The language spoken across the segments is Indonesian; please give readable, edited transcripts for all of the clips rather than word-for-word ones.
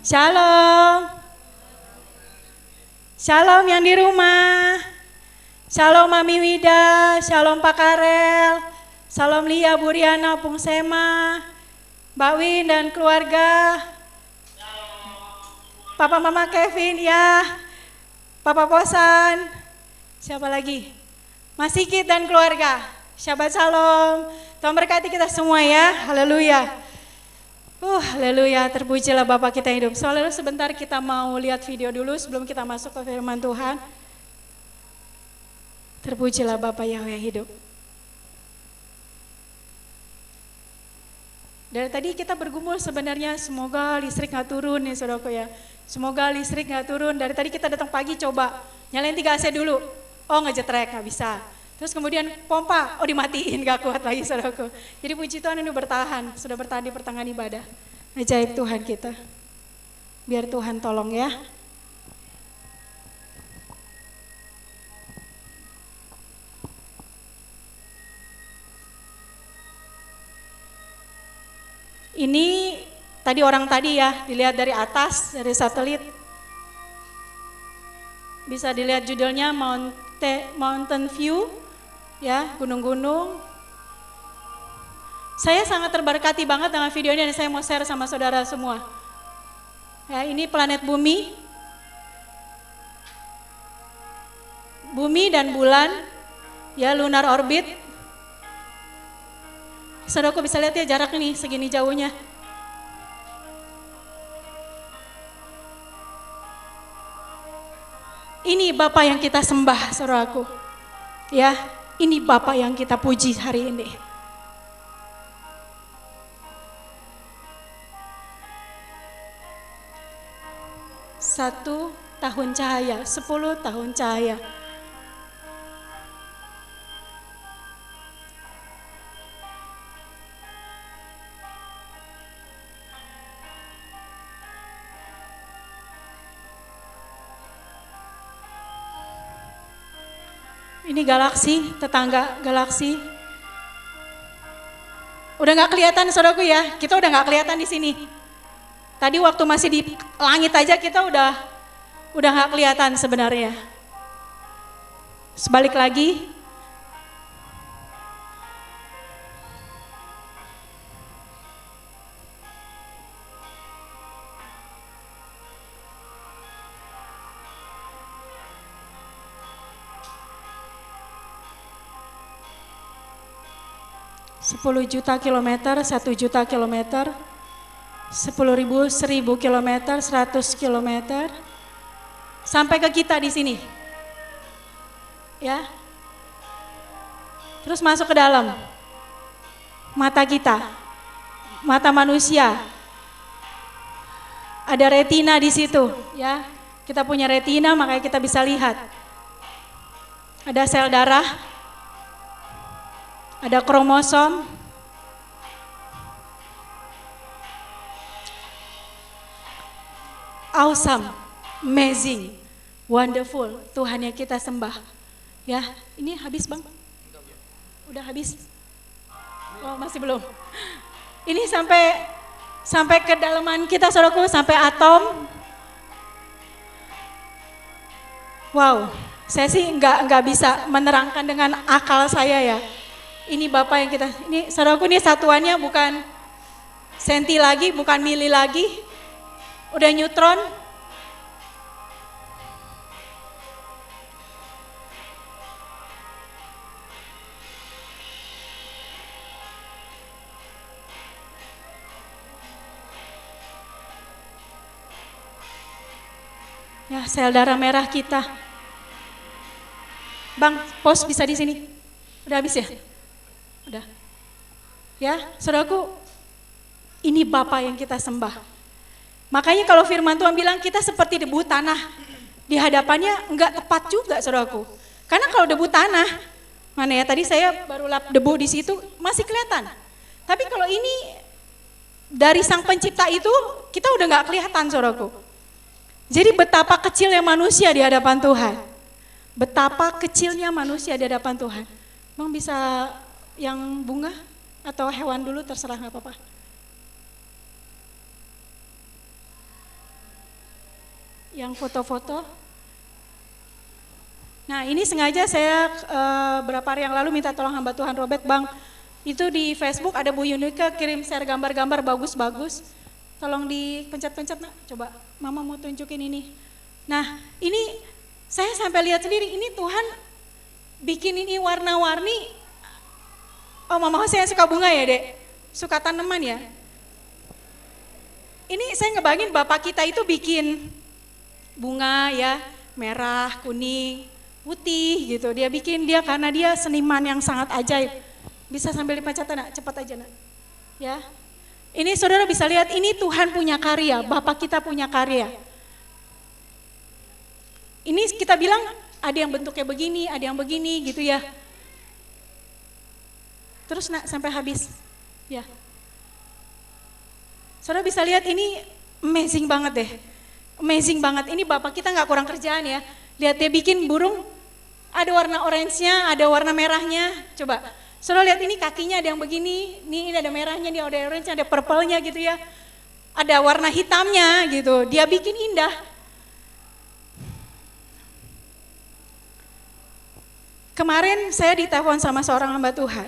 Shalom. Shalom yang di rumah. Shalom Mami Wida, Shalom Pak Karel, Shalom Lia, Buriana, Pung Sema, Mbak Win dan keluarga. Papa Mama Kevin ya, Papa Posan, siapa lagi? Mas Sikit dan keluarga. Shabbat Shalom. Tuhan berkati kita semua ya. Haleluya. Haleluya, terpujilah Bapa kita yang hidup. Soalnya sebentar kita mau lihat video dulu sebelum kita masuk ke firman Tuhan. Terpujilah Bapa Yahweh yang hidup. Dari tadi kita bergumul sebenarnya semoga listrik gak turun nih saudaraku ya. Semoga listrik gak turun. Dari tadi kita datang pagi coba nyalain 3 AC dulu. Oh ngejetrek gak bisa. Terus kemudian pompa, dimatiin gak kuat lagi saudaraku. Jadi puji Tuhan ini bertahan, sudah bertahan di pertengahan ibadah. Ajaib Tuhan kita. Biar Tuhan tolong ya. Ini tadi orang tadi ya, dilihat dari atas, dari satelit. Bisa dilihat judulnya Mountain View, ya gunung-gunung. Saya sangat terberkati banget dengan video ini dan saya mau share sama saudara semua. Ya, ini planet bumi. Bumi dan bulan, ya lunar orbit. Saudaraku bisa lihat ya jarak nih segini jauhnya. Ini Bapa yang kita sembah saudaraku. Ya, ini Bapa yang kita puji hari ini. Satu tahun cahaya, 10 tahun cahaya. Ini galaksi, tetangga galaksi. Udah nggak kelihatan saudaraku ya, kita udah nggak kelihatan di sini. Tadi waktu masih di langit aja kita udah nggak kelihatan sebenarnya. Sebalik lagi. Sepuluh juta kilometer, 1 juta kilometer, 10.000, 1.000 kilometer, 100 kilometer, sampai ke kita di sini, ya. Terus masuk ke dalam mata kita, mata manusia. Ada retina di situ, ya. Kita punya retina, makanya kita bisa lihat. Ada sel darah. Ada kromosom, awesome, amazing, wonderful, Tuhan yang kita sembah. Ya, ini habis Bang? Udah habis? Oh masih belum. Ini sampai kedalaman kita saudaraku, sampai atom. Wow, saya sih nggak bisa menerangkan dengan akal saya ya. Ini Bapak yang kita, ini saudaraku ini satuannya bukan senti lagi, bukan mili lagi, udah neutron. Ya, sel darah merah kita. Bang, pos bisa di sini. Udah habis ya? Udah. Ya, saudaraku, ini Bapa yang kita sembah. Makanya kalau firman Tuhan bilang kita seperti debu tanah di hadapannya enggak tepat juga saudaraku. Karena kalau debu tanah, mana ya tadi saya baru lap debu di situ masih kelihatan. Tapi kalau ini dari Sang Pencipta itu kita udah enggak kelihatan saudaraku. Jadi betapa kecilnya manusia di hadapan Tuhan. Betapa kecilnya manusia di hadapan Tuhan. Bang bisa yang bunga atau hewan dulu terserah nggak apa-apa. yang foto-foto. Nah ini sengaja saya berapa hari yang lalu minta tolong hamba Tuhan Robert, Bang, itu di Facebook ada Bu Yunika kirim share gambar-gambar bagus-bagus. Tolong dipencet-pencet nak, coba Mama mau tunjukin ini. Nah ini saya sampai lihat sendiri, ini Tuhan bikin ini warna-warni. Oh Mama saya suka bunga ya Dek, suka tanaman ya. Ini saya ngebayangin Bapak kita itu bikin bunga ya, merah, kuning, putih gitu. Dia bikin dia karena dia seniman yang sangat ajaib. Bisa sambil dipencet nak, cepat aja nak. Ya. Ini saudara bisa lihat, ini Tuhan punya karya, Bapak kita punya karya. Ini kita bilang ada yang bentuknya begini, ada yang begini gitu ya. Terus nak sampai habis. Ya. Saudara bisa lihat ini amazing banget deh. Amazing banget, ini Bapak kita gak kurang kerjaan ya. Lihat dia bikin burung, ada warna orange-nya, ada warna merahnya, coba. Saudara lihat ini kakinya ada yang begini, ini ada merahnya, ini ada orange, ada purple-nya gitu ya. Ada warna hitamnya gitu, dia bikin indah. Kemarin saya ditelepon sama seorang hamba Tuhan.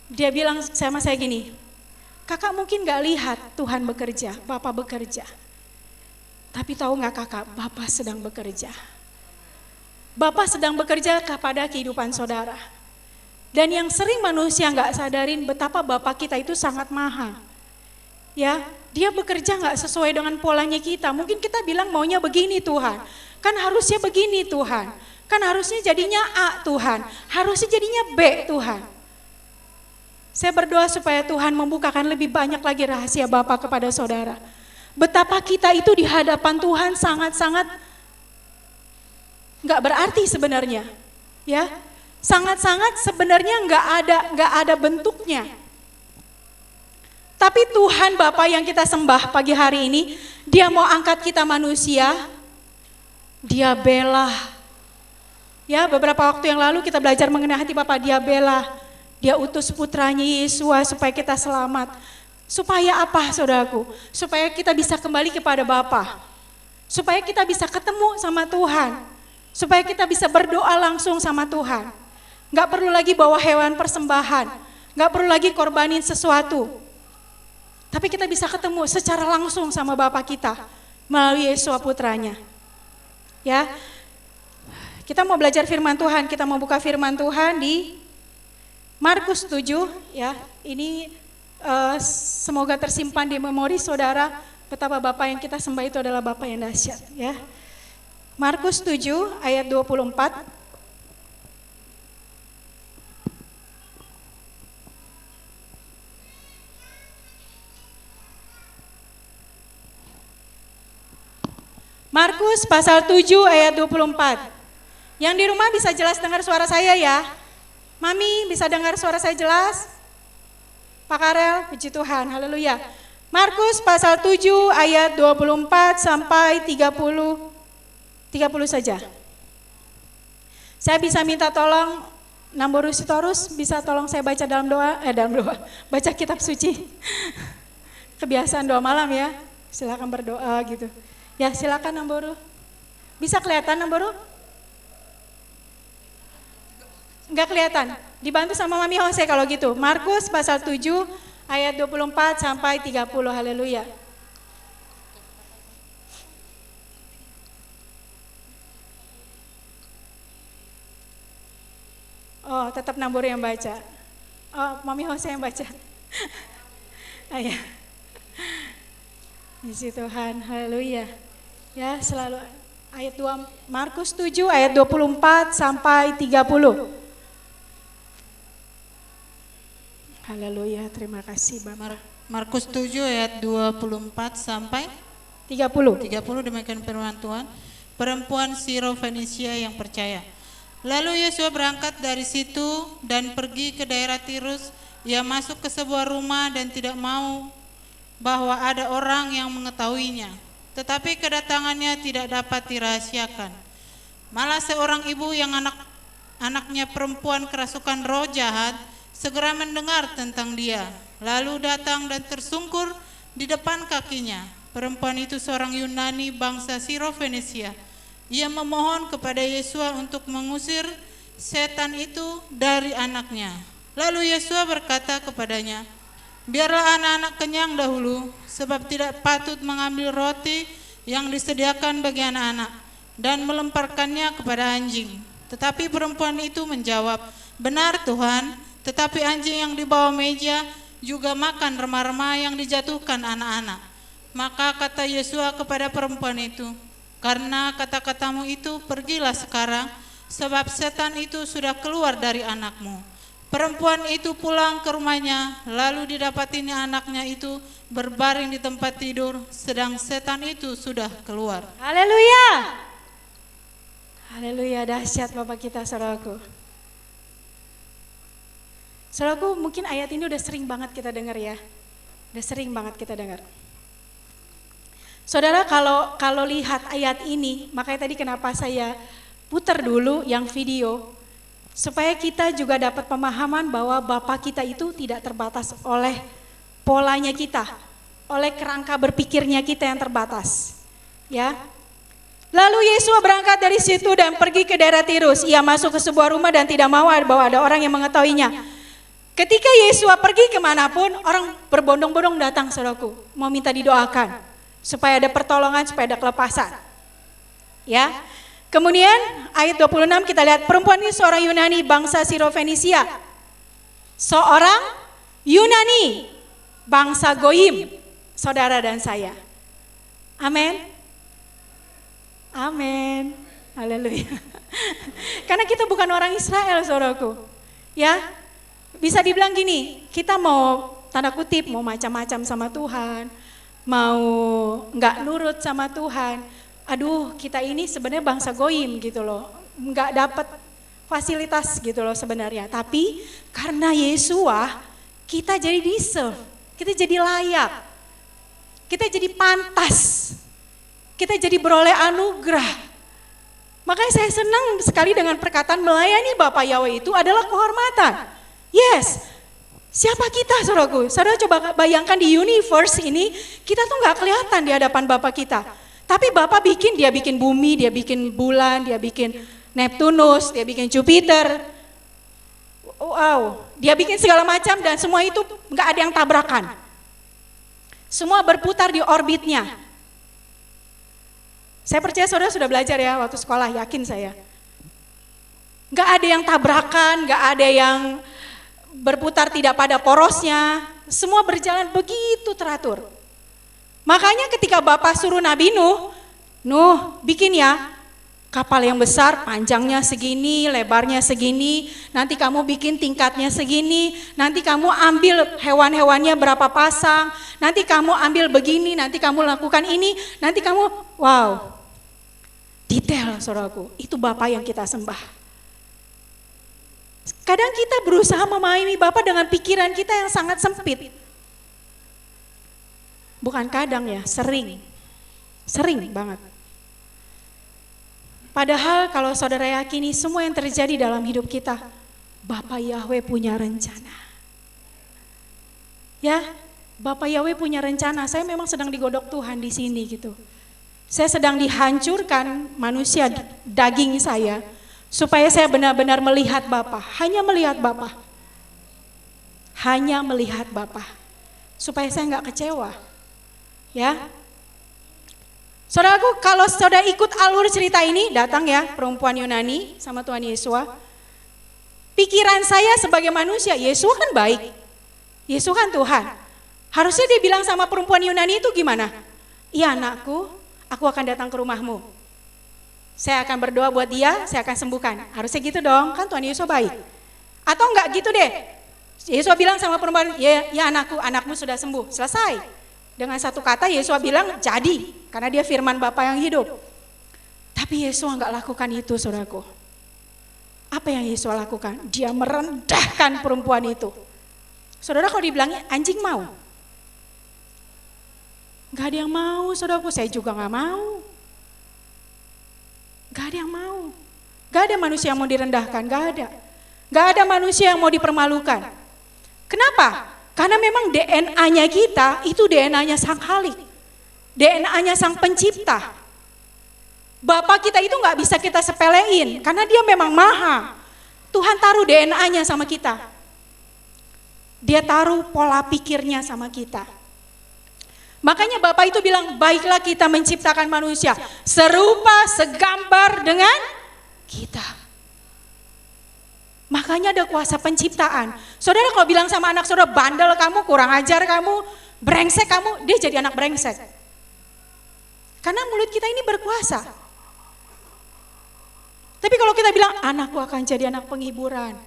Dia bilang sama saya gini, kakak mungkin gak lihat Tuhan bekerja, Bapak bekerja. Tapi tahu gak kakak, Bapak sedang bekerja. Bapak sedang bekerja kepada kehidupan saudara. Dan yang sering manusia gak sadarin betapa Bapak kita itu sangat mahal. Ya, dia bekerja gak sesuai dengan polanya kita. Mungkin kita bilang maunya begini Tuhan. Kan harusnya begini Tuhan. Kan harusnya jadinya A Tuhan. Harusnya jadinya B Tuhan. Saya berdoa supaya Tuhan membukakan lebih banyak lagi rahasia Bapak kepada saudara. Betapa kita itu di hadapan Tuhan sangat-sangat nggak berarti sebenarnya, ya, sangat-sangat sebenarnya nggak ada bentuknya. Tapi Tuhan Bapa yang kita sembah pagi hari ini, Dia mau angkat kita manusia, Dia bela. Ya, beberapa waktu yang lalu kita belajar mengenai hati Bapa, Dia bela, Dia utus putranya Yesus supaya kita selamat. Supaya apa saudaraku? Supaya kita bisa kembali kepada Bapa. Supaya kita bisa ketemu sama Tuhan. Supaya kita bisa berdoa langsung sama Tuhan. Gak perlu lagi bawa hewan persembahan. Gak perlu lagi korbanin sesuatu. Tapi kita bisa ketemu secara langsung sama Bapa kita. Melalui Yesus putranya. Ya, kita mau belajar firman Tuhan. Kita mau buka firman Tuhan di Markus 7. Ya, ini semoga tersimpan di memori saudara. Betapa Bapa yang kita sembah itu adalah Bapa yang dahsyat. Ya. Markus 7 ayat 24. Markus pasal 7 ayat 24. Yang di rumah bisa jelas dengar suara saya ya? Mami bisa dengar suara saya jelas? Pak Karel, puji Tuhan, haleluya. Markus pasal 7 ayat 24 sampai 30 saja. Saya bisa minta tolong Namboru Sitorus, bisa tolong saya baca dalam doa, baca kitab suci. Kebiasaan doa malam ya, silakan berdoa gitu. Ya silakan Namboru. Bisa kelihatan Namboru? Enggak kelihatan, dibantu sama Mami Jose kalau gitu. Markus pasal 7 ayat 24 sampai 30, haleluya. Oh, tetap Namboru yang baca. Oh, Mami Jose yang baca. Ayah. Puji Tuhan, haleluya. Ya, selalu ayat 2 Markus 7 ayat 24 sampai 30. Haleluya, terima kasih Bapak. Markus 7 ayat 24 sampai 30. 30 demikian firman Tuhan. Perempuan Sirofenisia yang percaya. Lalu Yosua berangkat dari situ dan pergi ke daerah Tirus. Ia masuk ke sebuah rumah dan tidak mau bahwa ada orang yang mengetahuinya. Tetapi kedatangannya tidak dapat dirahasiakan. Malah seorang ibu yang anaknya perempuan kerasukan roh jahat segera mendengar tentang dia. Lalu datang dan tersungkur di depan kakinya. Perempuan itu seorang Yunani bangsa Sirofenisia. Ia memohon kepada Yesua untuk mengusir setan itu dari anaknya. Lalu Yesua berkata kepadanya, biarlah anak-anak kenyang dahulu, sebab tidak patut mengambil roti yang disediakan bagi anak-anak dan melemparkannya kepada anjing. Tetapi perempuan itu menjawab, benar Tuhan, tetapi anjing yang di bawah meja juga makan remah-remah yang dijatuhkan anak-anak. Maka kata Yesua kepada perempuan itu, karena kata-katamu itu pergilah sekarang, sebab setan itu sudah keluar dari anakmu. Perempuan itu pulang ke rumahnya, lalu didapatinya anaknya itu berbaring di tempat tidur, sedang setan itu sudah keluar. Haleluya. Haleluya, dahsyat Bapak kita, saudaraku. Saudaraku, mungkin ayat ini udah sering banget kita dengar ya. Udah sering banget kita dengar. Saudara, kalau lihat ayat ini, makanya tadi kenapa saya putar dulu yang video, supaya kita juga dapat pemahaman bahwa Bapa kita itu tidak terbatas oleh polanya kita, oleh kerangka berpikirnya kita yang terbatas. Ya. Lalu Yesus berangkat dari situ dan pergi ke daerah Tirus. Ia masuk ke sebuah rumah dan tidak mau bahwa ada orang yang mengetahuinya. Ketika Yesus pergi kemanapun, orang berbondong-bondong datang, saudaraku, mau minta didoakan supaya ada pertolongan, supaya ada kelepasan. Ya. Kemudian ayat 26 kita lihat, perempuan ini seorang Yunani bangsa Sirofenisia. Seorang Yunani bangsa Goyim, saudara dan saya. Amin. Amin. Haleluya. Karena kita bukan orang Israel, saudaraku. Ya. Bisa dibilang gini, kita mau tanda kutip mau macam-macam sama Tuhan, mau nggak nurut sama Tuhan. Aduh, kita ini sebenarnya bangsa Goyim gitu loh, nggak dapat fasilitas gitu loh sebenarnya. Tapi karena Yesua, kita jadi deserve, kita jadi layak, kita jadi pantas, kita jadi beroleh anugerah. Makanya saya senang sekali dengan perkataan melayani Bapa Yahweh itu adalah kehormatan. Yes, siapa kita, saudaraku? Saudara coba bayangkan di universe ini, kita tuh nggak kelihatan di hadapan Bapa kita. Tapi Bapa dia bikin bumi, dia bikin bulan, dia bikin Neptunus, dia bikin Jupiter. Wow, dia bikin segala macam dan semua itu nggak ada yang tabrakan. Semua berputar di orbitnya. Saya percaya saudara sudah belajar ya waktu sekolah, yakin saya. Nggak ada yang tabrakan, nggak ada yang berputar tidak pada porosnya, semua berjalan begitu teratur. Makanya ketika Bapak suruh Nabi Nuh bikin ya kapal yang besar, panjangnya segini, lebarnya segini, nanti kamu bikin tingkatnya segini, nanti kamu ambil hewan-hewannya berapa pasang, nanti kamu ambil begini, nanti kamu lakukan ini, nanti kamu, wow, detail saudaraku, itu Bapak yang kita sembah. Kadang kita berusaha memahami Bapa dengan pikiran kita yang sangat sempit. Bukan kadang ya, sering banget. Padahal kalau saudara yakini semua yang terjadi dalam hidup kita, Bapa Yahweh punya rencana. Ya, Bapa Yahweh punya rencana. Saya memang sedang digodok Tuhan di sini gitu. Saya sedang dihancurkan manusia daging saya. Supaya saya benar-benar melihat Bapa, hanya melihat Bapa. Hanya melihat Bapa. Supaya saya enggak kecewa. Ya. Saudaraku, kalau saudara ikut alur cerita ini, datang ya perempuan Yunani sama Tuhan Yesus. Pikiran saya sebagai manusia, Yesus kan baik. Yesus kan Tuhan. Harusnya dia bilang sama perempuan Yunani itu gimana? Iya anakku, aku akan datang ke rumahmu. Saya akan berdoa buat dia, saya akan sembuhkan. Harusnya gitu dong, kan Tuhan Yesus baik. Atau enggak gitu deh. Yesus bilang sama perempuan, ya anakmu sudah sembuh, selesai. Dengan satu kata Yesus bilang jadi, karena dia firman Bapa yang hidup. Tapi Yesus enggak lakukan itu, saudaraku. Apa yang Yesus lakukan? Dia merendahkan perempuan itu. Saudara kalau dibilangnya anjing mau? Enggak ada yang mau, saudaraku, saya juga enggak mau. Gak ada yang mau, gak ada manusia yang mau direndahkan, gak ada manusia yang mau dipermalukan. Kenapa? Karena memang DNA-nya kita itu DNA-nya Sang Khalik. DNA-nya sang pencipta. Bapa kita itu nggak bisa kita sepelein, karena dia memang maha. Tuhan taruh DNA-nya sama kita. Dia taruh pola pikirnya sama kita. Makanya Bapak itu bilang, baiklah kita menciptakan manusia serupa, segambar dengan kita. Makanya ada kuasa penciptaan. Saudara kalau bilang sama anak saudara, bandel kamu, kurang ajar kamu, brengsek kamu, dia jadi anak brengsek. Karena mulut kita ini berkuasa. Tapi kalau kita bilang, anakku akan jadi anak penghiburan,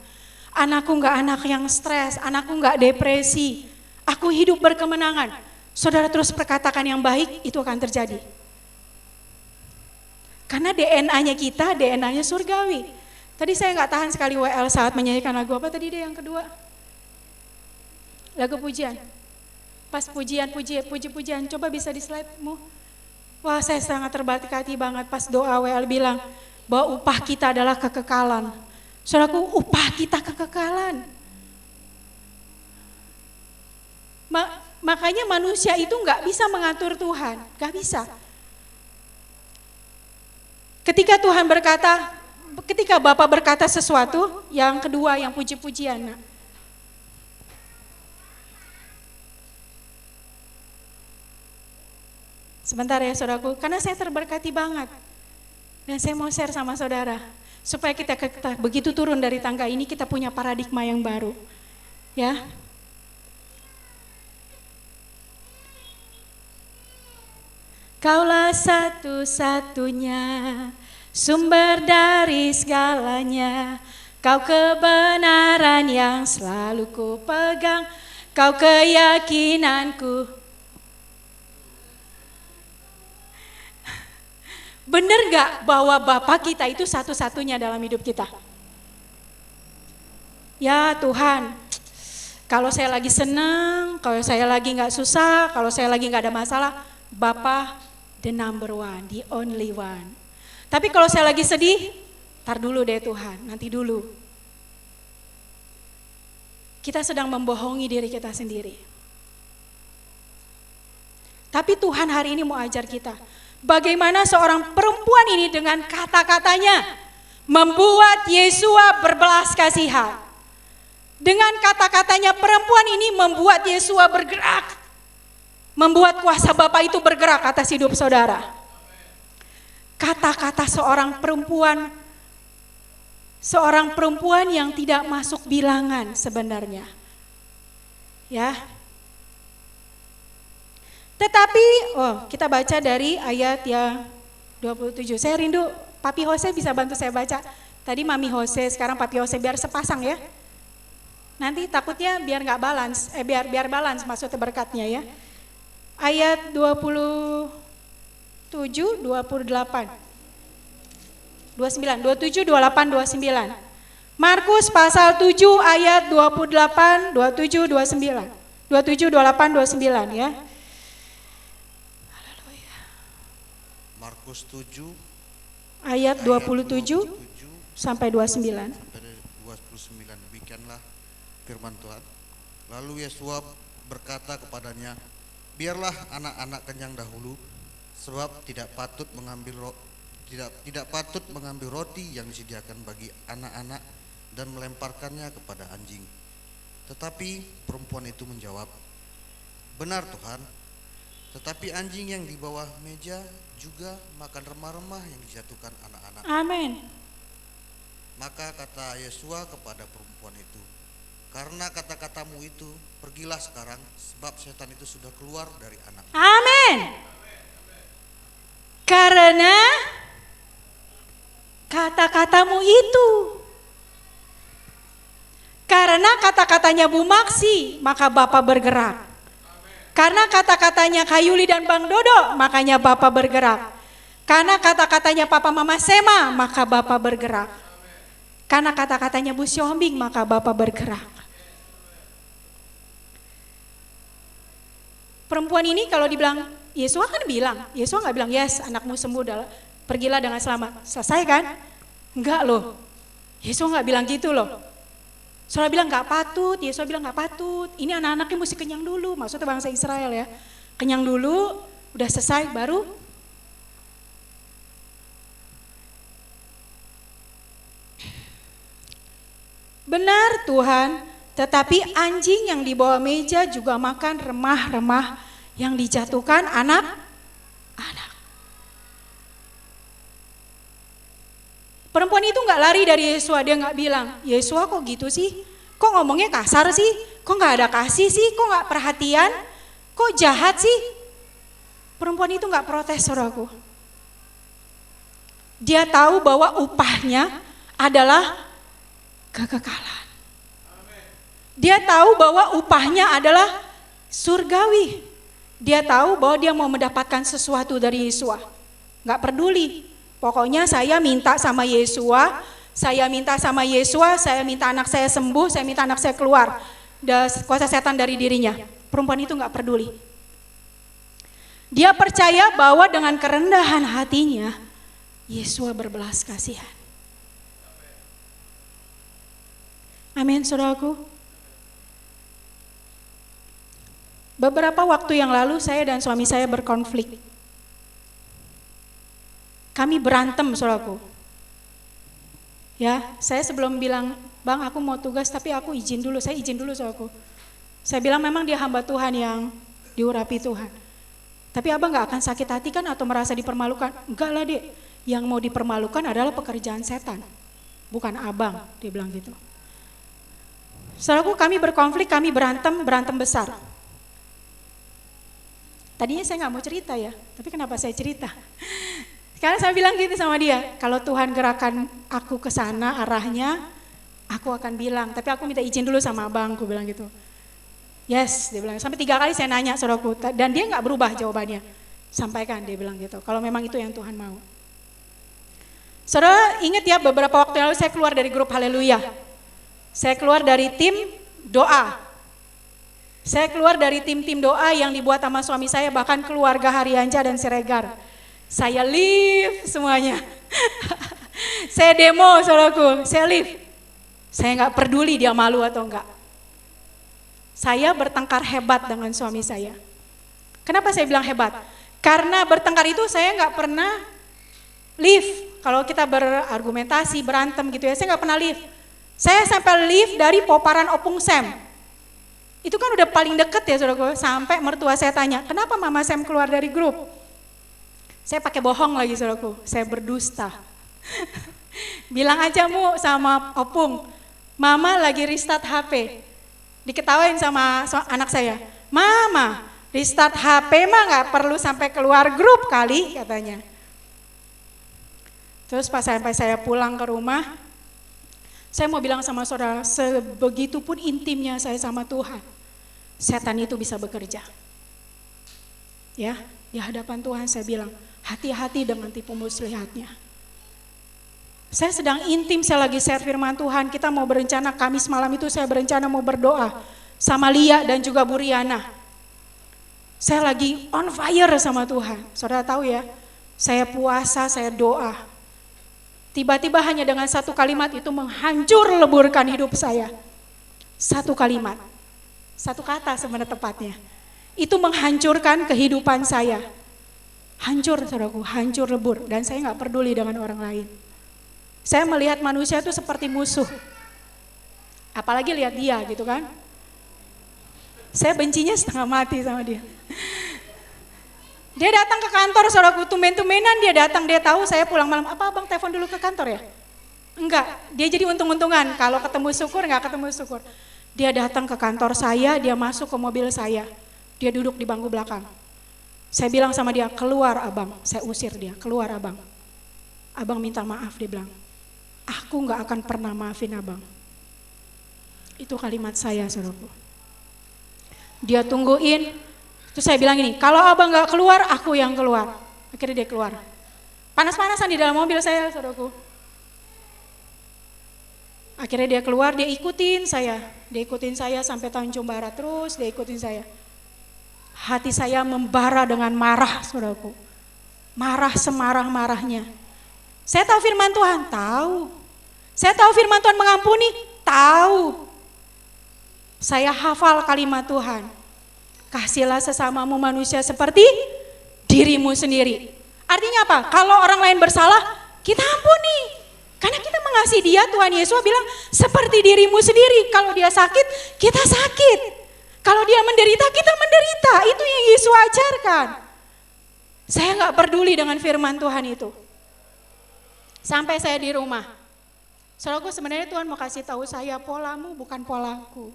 anakku enggak anak yang stres, anakku enggak depresi, aku hidup berkemenangan. Saudara terus perkatakan yang baik, itu akan terjadi. Karena DNA-nya kita, DNA-nya surgawi. Tadi saya nggak tahan sekali WL saat menyanyikan lagu apa tadi deh yang kedua? Lagu pujian. Pas puji-pujian, coba bisa di slide-mu. Wah, saya sangat terberkati banget pas doa WL bilang bahwa upah kita adalah kekekalan. Saudaraku, upah kita kekekalan. Makanya manusia itu nggak bisa mengatur Tuhan, nggak bisa. Ketika Bapak berkata sesuatu, yang kedua yang puji-pujian. Nah. Sebentar ya saudaraku, karena saya terberkati banget. Dan saya mau share sama saudara, supaya kita begitu turun dari tangga ini kita punya paradigma yang baru. Ya. Kaulah satu-satunya sumber dari segalanya, kau kebenaran yang selalu ku pegang, kau keyakinanku. Benar gak bahwa Bapa kita itu satu-satunya dalam hidup kita? Ya Tuhan, kalau saya lagi senang, kalau saya lagi gak susah, kalau saya lagi gak ada masalah, Bapa the number one, the only one. Tapi kalau saya lagi sedih, tar dulu deh Tuhan, nanti dulu. Kita sedang membohongi diri kita sendiri. Tapi Tuhan hari ini mau ajar kita, bagaimana seorang perempuan ini dengan kata-katanya membuat Yesua berbelas kasihan. Dengan kata-katanya perempuan ini membuat Yesua bergerak. Membuat kuasa Bapa itu bergerak atas hidup saudara. Kata-kata seorang perempuan yang tidak masuk bilangan sebenarnya. Ya. Tetapi, kita baca dari ayat yang 27. Saya rindu Papi Jose bisa bantu saya baca. Tadi Mami Jose, sekarang Papi Jose, biar sepasang ya. Nanti takutnya biar nggak balance, biar balance maksudnya berkatnya ya. Ayat 27, 28, 29, 27, 28, 29. Markus pasal 7 ayat 28, 27, 29. 27, 28, 29 ya. Markus 7 ayat 27 sampai 29. Sampai 29, demikianlah firman Tuhan. Lalu Yesus berkata kepadanya, biarlah anak-anak kenyang dahulu, sebab tidak patut mengambil roti yang disediakan bagi anak-anak dan melemparkannya kepada anjing. Tetapi perempuan itu menjawab, benar Tuhan, tetapi anjing yang di bawah meja juga makan remah-remah yang dijatuhkan anak-anak. Amin. Maka kata Yesus kepada perempuan itu, karena kata-katamu itu, pergilah sekarang, sebab setan itu sudah keluar dari anak. Amin. Karena kata-katamu itu. Karena kata-katanya Bu Maksi, maka Bapak bergerak. Karena kata-katanya Kayuli dan Bang Dodo, makanya Bapak bergerak. Karena kata-katanya Papa Mama Sema, maka Bapak bergerak. Karena kata-katanya Bu Siombing, maka Bapak bergerak. Perempuan ini kalau dibilang, Yesus kan bilang, Yesus nggak bilang, yes anakmu sembuh, pergilah dengan selamat. Selesai kan? Enggak loh, Yesus nggak bilang gitu loh. Saudara bilang nggak patut, Yesus bilang nggak patut. Ini anak-anaknya mesti kenyang dulu, maksudnya bangsa Israel ya. Kenyang dulu, Udah selesai baru benar Tuhan, tetapi anjing yang di bawah meja juga makan remah-remah yang dijatuhkan anak-anak. Perempuan itu nggak lari dari Yesua, dia nggak bilang, Yesua kok gitu sih? Kok ngomongnya kasar sih? Kok nggak ada kasih sih? Kok nggak perhatian? Kok jahat sih? Perempuan itu nggak protes, saudaraku. Dia tahu bahwa upahnya adalah kekekalan. Dia tahu bahwa upahnya adalah surgawi. Dia tahu bahwa dia mau mendapatkan sesuatu dari Yesua. Gak peduli. Pokoknya saya minta sama Yesua, saya minta anak saya sembuh, saya minta anak saya keluar dari kuasa setan dari dirinya. Perempuan itu gak peduli. Dia percaya bahwa dengan kerendahan hatinya, Yesua berbelas kasihan. Amin, saudaraku. Beberapa waktu yang lalu saya dan suami saya berkonflik. Kami berantem, saudaraku. Ya, saya sebelum bilang, Bang aku mau tugas tapi aku izin dulu, saya izin dulu saudaraku. Saya bilang memang dia hamba Tuhan yang diurapi Tuhan. Tapi abang gak akan sakit hati kan atau merasa dipermalukan? Enggak lah dek, yang mau dipermalukan adalah pekerjaan setan, bukan abang, dia bilang gitu. Saudaraku, kami berkonflik, kami berantem besar. Tadinya saya gak mau cerita ya, tapi kenapa saya cerita? Karena saya bilang gitu sama dia, kalau Tuhan gerakan aku ke sana arahnya, aku akan bilang, tapi aku minta izin dulu sama abang, aku bilang gitu. Yes, dia bilang, sampai 3 kali saya nanya saudaraku, dan dia gak berubah jawabannya. Sampaikan, dia bilang gitu, kalau memang itu yang Tuhan mau. Saudara ingat ya, beberapa waktu lalu saya keluar dari grup Haleluya. Saya keluar dari tim doa. Saya keluar dari tim-tim doa yang dibuat sama suami saya, bahkan keluarga Harianja dan Siregar. Saya leave semuanya. Saya demo saudaraku, saya leave. Saya gak peduli dia malu atau enggak. Saya bertengkar hebat dengan suami saya. Kenapa saya bilang hebat? Karena bertengkar itu saya gak pernah leave. Kalau kita berargumentasi, berantem gitu ya, saya gak pernah leave. Saya sampai leave dari Poparan Opung Sam. Itu kan udah paling deket ya saudaraku, sampai mertua saya tanya, kenapa Mama Sam keluar dari grup? Saya pakai bohong lagi saudaraku, saya berdusta. Bilang aja Mu sama Opung, Mama lagi restart HP. Diketawain sama anak saya, Mama restart HP mah gak perlu sampai keluar grup kali katanya. Terus pas sampai saya pulang ke rumah, saya mau bilang sama saudara, sebegitu pun intimnya saya sama Tuhan, setan itu bisa bekerja. Ya, di hadapan Tuhan saya bilang, hati-hati dengan tipu muslihatnya. Saya sedang intim, saya lagi share firman Tuhan, kita mau berencana, Kamis malam itu saya berencana mau berdoa sama Lia dan juga Bu Riana. Saya lagi on fire sama Tuhan, saudara tahu ya, saya puasa, saya doa. Tiba-tiba hanya dengan satu kalimat itu menghancur leburkan hidup saya. Satu kalimat, satu kata sebenarnya tepatnya. Itu menghancurkan kehidupan saya. Hancur saudaraku, hancur lebur. Dan saya gak peduli dengan orang lain. Saya melihat manusia itu seperti musuh. Apalagi lihat dia gitu kan. Saya bencinya setengah mati sama dia. Dia datang ke kantor, saudaraku, tumben-tumbenan dia datang, dia tahu saya pulang malam, apa abang telepon dulu ke kantor ya? Enggak, dia jadi untung-untungan, kalau ketemu syukur, enggak ketemu syukur. Dia datang ke kantor saya, dia masuk ke mobil saya, dia duduk di bangku belakang. Saya bilang sama dia, keluar abang, saya usir dia, keluar abang. Abang minta maaf, dia bilang, aku enggak akan pernah maafin abang. Itu kalimat saya, saudaraku. Dia tungguin. Terus saya bilang gini, kalau abang gak keluar, aku yang keluar. Akhirnya dia keluar. Panas-panasan di dalam mobil saya, saudaraku. Akhirnya dia keluar, dia ikutin saya. Dia ikutin saya sampai Tanjung Barat terus, dia ikutin saya. Hati saya membara dengan marah, saudaraku. Marah semarah-marahnya. Saya tahu firman Tuhan, tahu. Saya tahu firman Tuhan mengampuni, tahu. Saya hafal kalimat Tuhan. Kasihlah sesamamu manusia seperti dirimu sendiri. Artinya apa? Kalau orang lain bersalah, kita ampuni. Karena kita mengasihi dia, Tuhan Yesus bilang seperti dirimu sendiri. Kalau dia sakit, kita sakit. Kalau dia menderita, kita menderita. Itu yang Yesus ajarkan. Saya gak peduli dengan firman Tuhan itu. Sampai saya di rumah. Saudaraku, sebenarnya Tuhan mau kasih tahu saya polamu bukan polaku.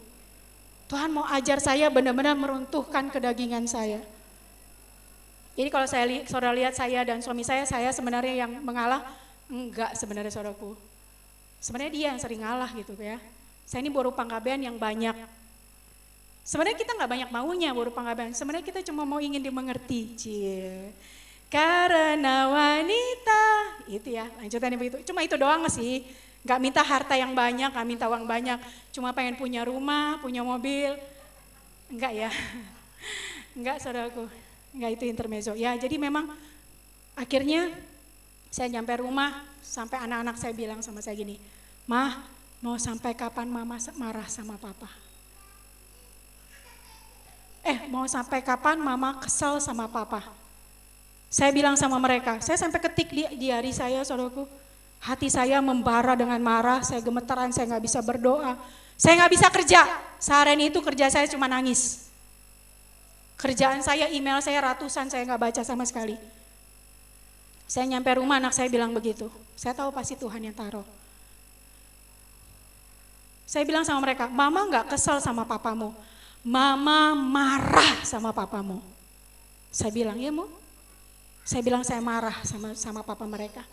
Tuhan mau ajar saya benar-benar meruntuhkan kedagingan saya. Jadi kalau saudara lihat saya dan suami saya sebenarnya yang mengalah. Enggak sebenarnya saudaraku. Sebenarnya dia yang sering ngalah gitu ya. Saya ini baru panggabean yang banyak. Sebenarnya kita gak banyak maunya baru panggabean. Sebenarnya kita cuma mau ingin dimengerti. Cie. Karena wanita. Itu ya lanjutannya begitu. Cuma itu doang sih. Gak minta harta yang banyak, gak minta uang banyak. Cuma pengen punya rumah, punya mobil. Enggak ya. Enggak saudaraku. Enggak, itu intermezzo. Ya jadi memang akhirnya saya nyampe rumah, sampai anak-anak saya bilang sama saya gini, "Mah, mau sampai kapan mama marah sama papa? Mau sampai kapan mama kesal sama papa?" Saya bilang sama mereka, saya sampai ketik di hari saya, saudaraku. Hati saya membara dengan marah, saya gemetaran, saya gak bisa berdoa. Saya gak bisa kerja, seharian itu kerja saya cuma nangis. Kerjaan saya, email saya ratusan, saya gak baca sama sekali. Saya nyampe rumah, anak saya bilang begitu. Saya tahu pasti Tuhan yang taruh. Saya bilang sama mereka, "Mama gak kesal sama papamu, mama marah sama papamu." Saya bilang, "Ya mu." Saya bilang saya marah sama papa mereka.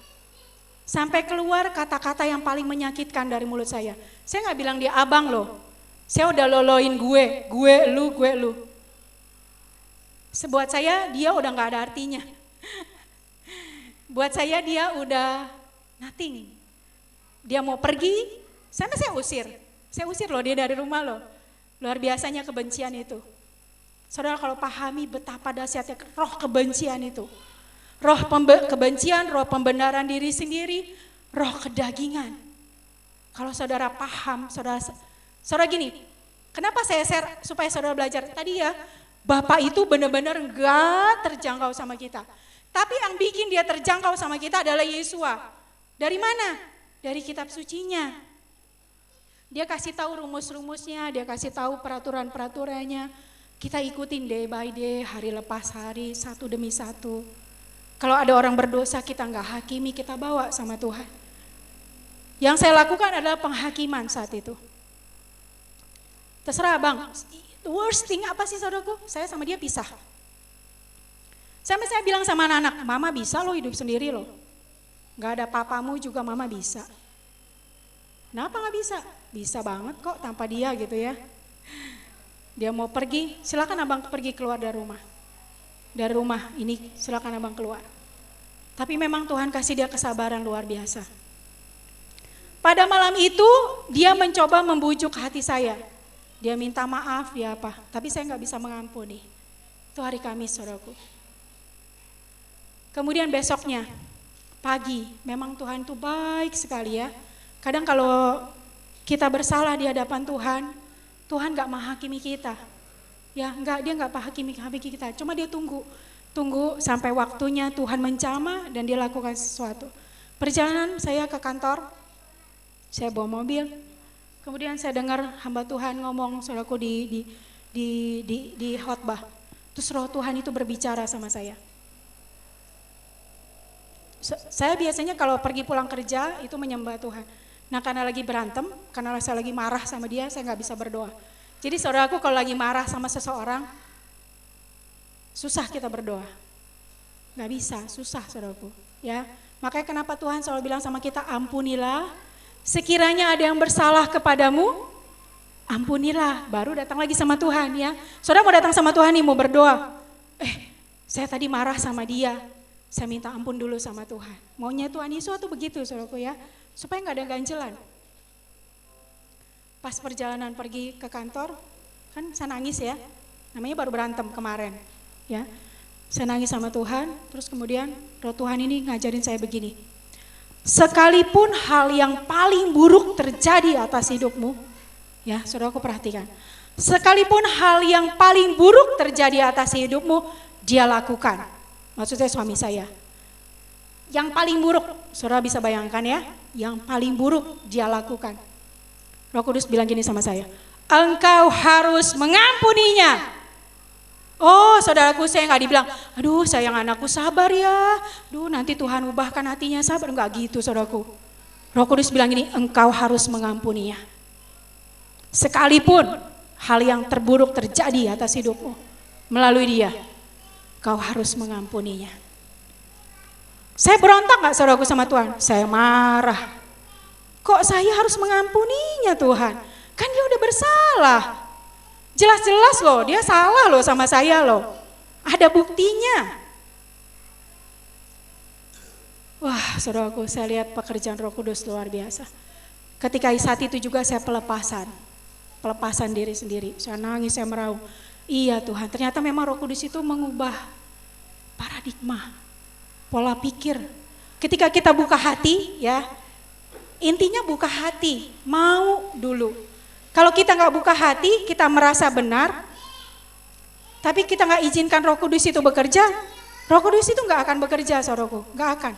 Sampai keluar kata-kata yang paling menyakitkan dari mulut saya. Saya gak bilang dia abang loh. Saya udah loloin gue lu. Buat saya dia udah gak ada artinya. Buat saya dia udah nothing. Dia mau pergi, saya usir. Saya usir loh dia dari rumah loh. Luar biasanya kebencian itu. Saudara kalau pahami betapa dahsyatnya roh kebencian itu. Roh kebencian, roh pembenaran diri sendiri, roh kedagingan. Kalau saudara paham, saudara gini, kenapa saya share supaya saudara belajar? Tadi ya, Bapak itu benar-benar enggak terjangkau sama kita. Tapi yang bikin dia terjangkau sama kita adalah Yesua. Dari mana? Dari kitab sucinya. Dia kasih tahu rumus-rumusnya, dia kasih tahu peraturan-peraturannya. Kita ikutin day by day, hari lepas hari, satu demi satu. Kalau ada orang berdosa kita enggak hakimi, kita bawa sama Tuhan. Yang saya lakukan adalah penghakiman saat itu. Terserah bang, the worst thing apa sih saudaraku? Saya sama dia pisah. Sampai saya bilang sama anak-anak, "Mama bisa loh hidup sendiri loh. Gak ada papamu juga mama bisa." Kenapa gak bisa? Bisa banget kok tanpa dia gitu ya. Dia mau pergi, silakan abang pergi keluar dari rumah. Dari rumah ini silakan abang keluar. Tapi memang Tuhan kasih dia kesabaran luar biasa. Pada malam itu dia mencoba membujuk hati saya. Dia minta maaf, dia apa. Tapi saya gak bisa mengampuni. Itu hari Kamis saudaraku. Kemudian besoknya, pagi, memang Tuhan itu baik sekali ya. Kadang kalau kita bersalah di hadapan Tuhan, Tuhan gak menghakimi kita. Ya enggak, dia gak menghakimi kita, cuma dia tunggu sampai waktunya Tuhan menjamah dan dia lakukan sesuatu. Perjalanan saya ke kantor, saya bawa mobil, kemudian saya dengar hamba Tuhan ngomong saudaraku di khotbah. Terus roh Tuhan itu berbicara sama saya. Saya biasanya kalau pergi pulang kerja itu menyembah Tuhan. Nah karena lagi berantem, karena saya lagi marah sama dia, saya gak bisa berdoa. Jadi saudaraku kalau lagi marah sama seseorang, susah kita berdoa. Gak bisa, susah saudaraku. Ya, makanya kenapa Tuhan selalu bilang sama kita, ampunilah. Sekiranya ada yang bersalah kepadamu, ampunilah. Baru datang lagi sama Tuhan ya. Saudara mau datang sama Tuhan nih, mau berdoa. Saya tadi marah sama dia. Saya minta ampun dulu sama Tuhan. Maunya Tuhan Yesus tuh begitu saudaraku ya. Supaya gak ada ganjelan. Pas perjalanan pergi ke kantor, kan saya nangis ya. Namanya baru berantem kemarin. Ya, saya nangis sama Tuhan. Terus kemudian roh Tuhan ini ngajarin saya begini. Sekalipun hal yang paling buruk terjadi atas hidupmu. Ya saudaraku perhatikan. Sekalipun hal yang paling buruk terjadi atas hidupmu, dia lakukan. Maksud saya suami saya. Yang paling buruk, saudara bisa bayangkan ya, yang paling buruk dia lakukan. Roh Kudus bilang gini sama saya, engkau harus mengampuninya. Oh saudaraku, saya nggak dibilang, aduh sayang anakku sabar ya, aduh nanti Tuhan ubahkan hatinya sabar, enggak gitu saudaraku. Roh Kudus bilang gini, engkau harus mengampuninya. Sekalipun hal yang terburuk terjadi atas hidupmu melalui dia, kau harus mengampuninya. Saya berontak nggak saudaraku sama Tuhan? Saya marah. Kok saya harus mengampuninya Tuhan? Kan dia udah bersalah. Jelas-jelas loh, dia salah loh sama saya loh. Ada buktinya. Wah saudaraku, saya lihat pekerjaan Roh Kudus luar biasa. Ketika saat itu juga saya pelepasan diri sendiri. Saya nangis, saya meraung. Iya Tuhan, ternyata memang Roh Kudus itu mengubah paradigma, pola pikir. Ketika kita buka hati ya, intinya buka hati, mau dulu. Kalau kita nggak buka hati, kita merasa benar, tapi kita nggak izinkan Roh Kudus itu bekerja, Roh Kudus itu nggak akan bekerja, saudaraku, nggak akan.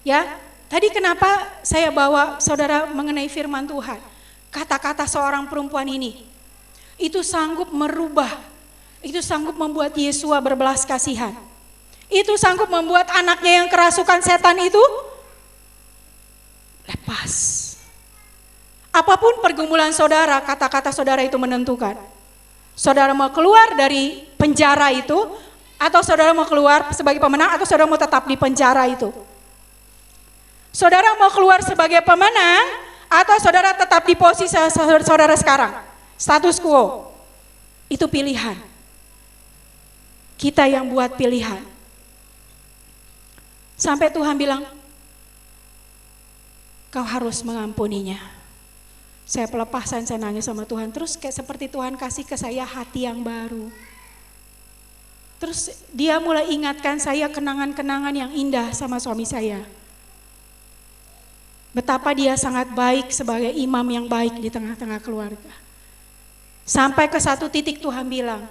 Ya, tadi kenapa saya bawa saudara mengenai firman Tuhan? Kata-kata seorang perempuan ini, itu sanggup merubah, itu sanggup membuat Yesua berbelas kasihan, itu sanggup membuat anaknya yang kerasukan setan itu lepas. Apapun pergumulan saudara, kata-kata saudara itu menentukan. Saudara mau keluar dari penjara itu, atau saudara mau keluar sebagai pemenang, atau saudara mau tetap di penjara itu. Saudara mau keluar sebagai pemenang, atau saudara tetap di posisi saudara sekarang, status quo. Itu pilihan. Kita yang buat pilihan. Sampai Tuhan bilang, kau harus mengampuninya. Saya pelepasan, saya nangis sama Tuhan. Terus kayak seperti Tuhan kasih ke saya hati yang baru. Terus dia mulai ingatkan saya kenangan-kenangan yang indah sama suami saya. Betapa dia sangat baik sebagai imam yang baik di tengah-tengah keluarga. Sampai ke satu titik Tuhan bilang,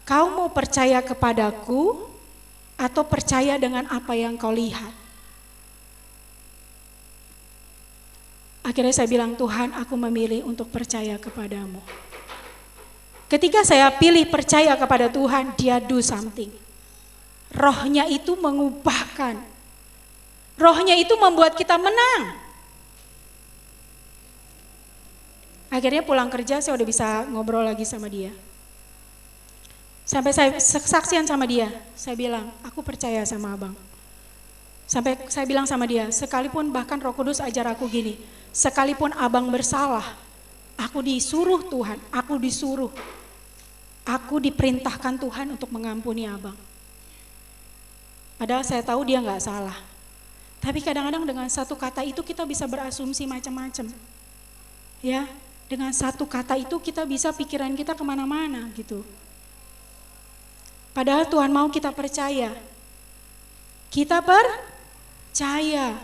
kau mau percaya kepadaku atau percaya dengan apa yang kau lihat? Akhirnya saya bilang, Tuhan, aku memilih untuk percaya kepadamu. Ketika saya pilih percaya kepada Tuhan, dia do something. Rohnya itu mengubahkan. Rohnya itu membuat kita menang. Akhirnya pulang kerja saya udah bisa ngobrol lagi sama dia. Sampai saya saksian sama dia, saya bilang, aku percaya sama abang. Sampai saya bilang sama dia, sekalipun bahkan Roh Kudus ajar aku gini, sekalipun abang bersalah, aku disuruh Tuhan, aku diperintahkan Tuhan untuk mengampuni abang. Padahal saya tahu dia nggak salah. Tapi kadang-kadang dengan satu kata itu kita bisa berasumsi macam-macam. Ya, dengan satu kata itu kita bisa pikiran kita kemana-mana gitu. Padahal Tuhan mau kita percaya. Kita percaya.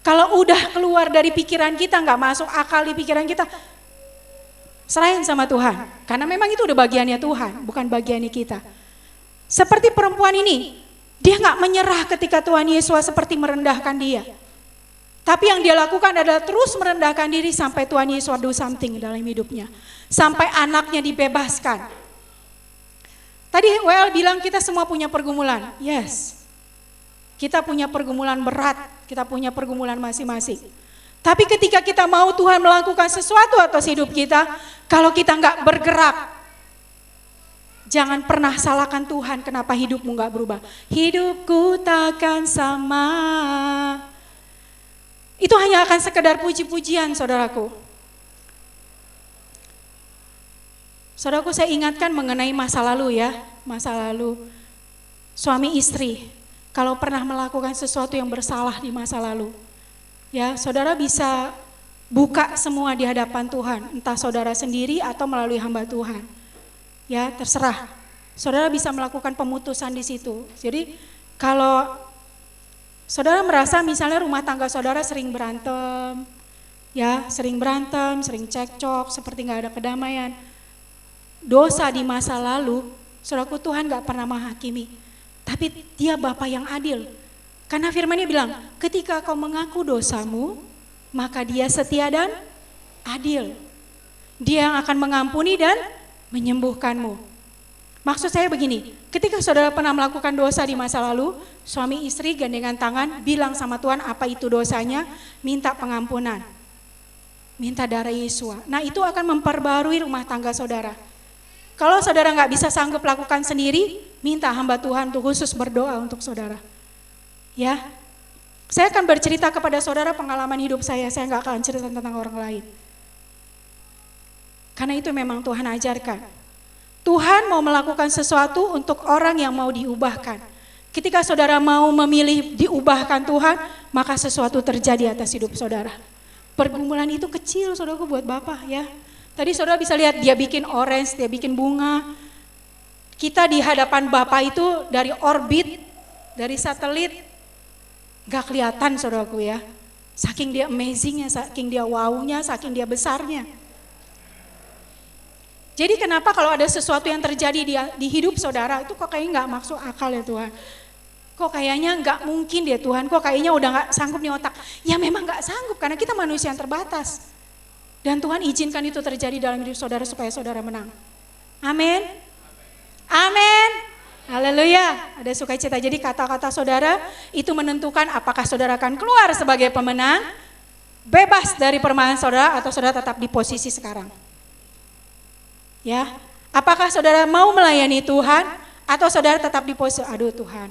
Kalau udah keluar dari pikiran kita, nggak masuk akal di pikiran kita, serahin sama Tuhan. Karena memang itu udah bagiannya Tuhan, bukan bagiannya kita. Seperti perempuan ini, dia nggak menyerah ketika Tuhan Yesus seperti merendahkan dia. Tapi yang dia lakukan adalah terus merendahkan diri sampai Tuhan Yesus do something dalam hidupnya. Sampai anaknya dibebaskan. Tadi WL bilang kita semua punya pergumulan. Yes. Kita punya pergumulan berat, kita punya pergumulan masing-masing. Tapi ketika kita mau Tuhan melakukan sesuatu atas hidup kita, kalau kita nggak bergerak, jangan pernah salahkan Tuhan kenapa hidupmu nggak berubah. Hidupku takkan sama. Itu hanya akan sekedar puji-pujian, saudaraku. Saudaraku, saya ingatkan mengenai masa lalu ya, masa lalu suami istri. Kalau pernah melakukan sesuatu yang bersalah di masa lalu, ya saudara bisa buka semua di hadapan Tuhan, entah saudara sendiri atau melalui hamba Tuhan. Ya terserah, saudara bisa melakukan pemutusan di situ. Jadi kalau saudara merasa misalnya rumah tangga saudara sering berantem, ya sering berantem, sering cekcok, seperti nggak ada kedamaian, dosa di masa lalu Saudaraku, Tuhan gak pernah menghakimi, tapi dia Bapa yang adil. Karena firman-Nya bilang, ketika kau mengaku dosamu, maka dia setia dan adil. Dia yang akan mengampuni dan menyembuhkanmu. Maksud saya begini, ketika saudara pernah melakukan dosa di masa lalu, suami istri gandengan tangan, bilang sama Tuhan apa itu dosanya, minta pengampunan. Minta darah Yesus. Nah, itu akan memperbarui rumah tangga saudara. Kalau saudara nggak bisa sanggup lakukan sendiri, minta hamba Tuhan untuk khusus berdoa untuk saudara. Ya, saya akan bercerita kepada saudara pengalaman hidup saya nggak akan cerita tentang orang lain. Karena itu memang Tuhan ajarkan. Tuhan mau melakukan sesuatu untuk orang yang mau diubahkan. Ketika saudara mau memilih diubahkan Tuhan, maka sesuatu terjadi atas hidup saudara. Pergumulan itu kecil saudaraku buat Bapak ya. Tadi saudara bisa lihat dia bikin orange, dia bikin bunga. Kita di hadapan Bapak itu dari orbit, dari satelit, gak kelihatan saudaraku ya. Saking dia amazingnya, saking dia wownya, saking dia besarnya. Jadi kenapa kalau ada sesuatu yang terjadi di hidup saudara itu kok kayaknya gak masuk akal ya Tuhan. Kok kayaknya gak mungkin ya Tuhan, kok kayaknya udah gak sanggup nih otak. Ya memang gak sanggup karena kita manusia yang terbatas. Dan Tuhan izinkan itu terjadi dalam hidup saudara supaya saudara menang. Amin. Amin. Haleluya. Ada sukacita. Jadi kata-kata saudara itu menentukan apakah saudara akan keluar sebagai pemenang, bebas dari permainan saudara atau saudara tetap di posisi sekarang. Ya, apakah saudara mau melayani Tuhan atau saudara tetap di posisi, aduh Tuhan,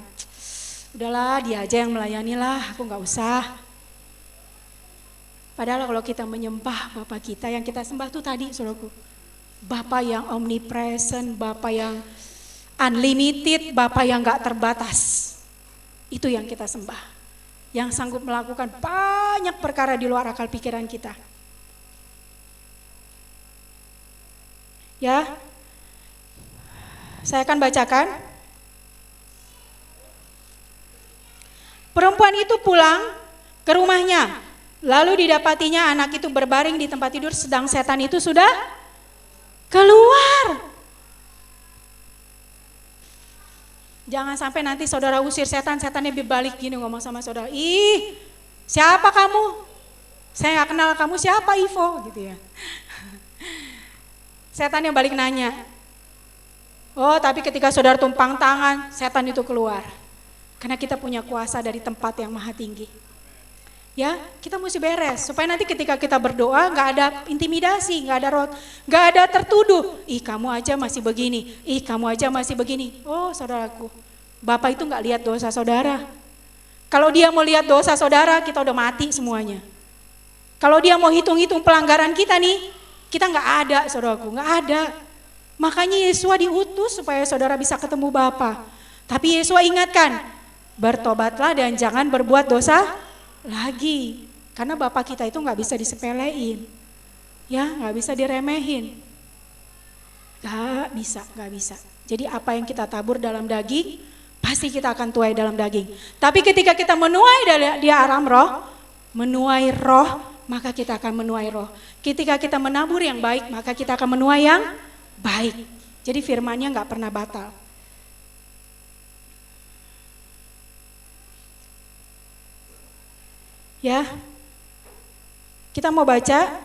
udahlah dia aja yang melayani lah, aku gak usah. Padahal kalau kita menyembah Bapa kita, yang kita sembah tuh tadi saudaraku, Bapa yang omnipresent, Bapa yang unlimited, Bapa yang gak terbatas, itu yang kita sembah. Yang sanggup melakukan banyak perkara di luar akal pikiran kita. Ya, saya akan bacakan. Perempuan itu pulang ke rumahnya, lalu didapatinya anak itu berbaring di tempat tidur, sedang setan itu sudah keluar. Jangan sampai nanti saudara usir setan, setannya berbalik gini ngomong sama saudara, ih siapa kamu? Saya gak kenal kamu, siapa Ivo? Gitu ya. Setan yang balik nanya, oh tapi ketika saudara tumpang tangan, setan itu keluar. Karena kita punya kuasa dari tempat yang maha tinggi. Ya, kita mesti beres, supaya nanti ketika kita berdoa gak ada intimidasi, gak ada tertuduh. Ih kamu aja masih begini, ih kamu aja masih begini. Oh saudaraku, Bapak itu gak lihat dosa saudara. Kalau dia mau lihat dosa saudara, kita udah mati semuanya. Kalau dia mau hitung-hitung pelanggaran kita nih, kita nggak ada saudaraku, nggak ada. Makanya Yesus diutus supaya saudara bisa ketemu Bapa. Tapi Yesus ingatkan, bertobatlah dan jangan berbuat dosa lagi. Karena Bapa kita itu nggak bisa disepelein, ya nggak bisa diremehin, nggak bisa. Jadi apa yang kita tabur dalam daging, pasti kita akan tuai dalam daging. Tapi ketika kita menuai di alam roh, menuai roh, maka kita akan menuai roh. Ketika kita menabur yang baik, maka kita akan menuai yang baik. Jadi firman-Nya gak pernah batal. Ya, kita mau baca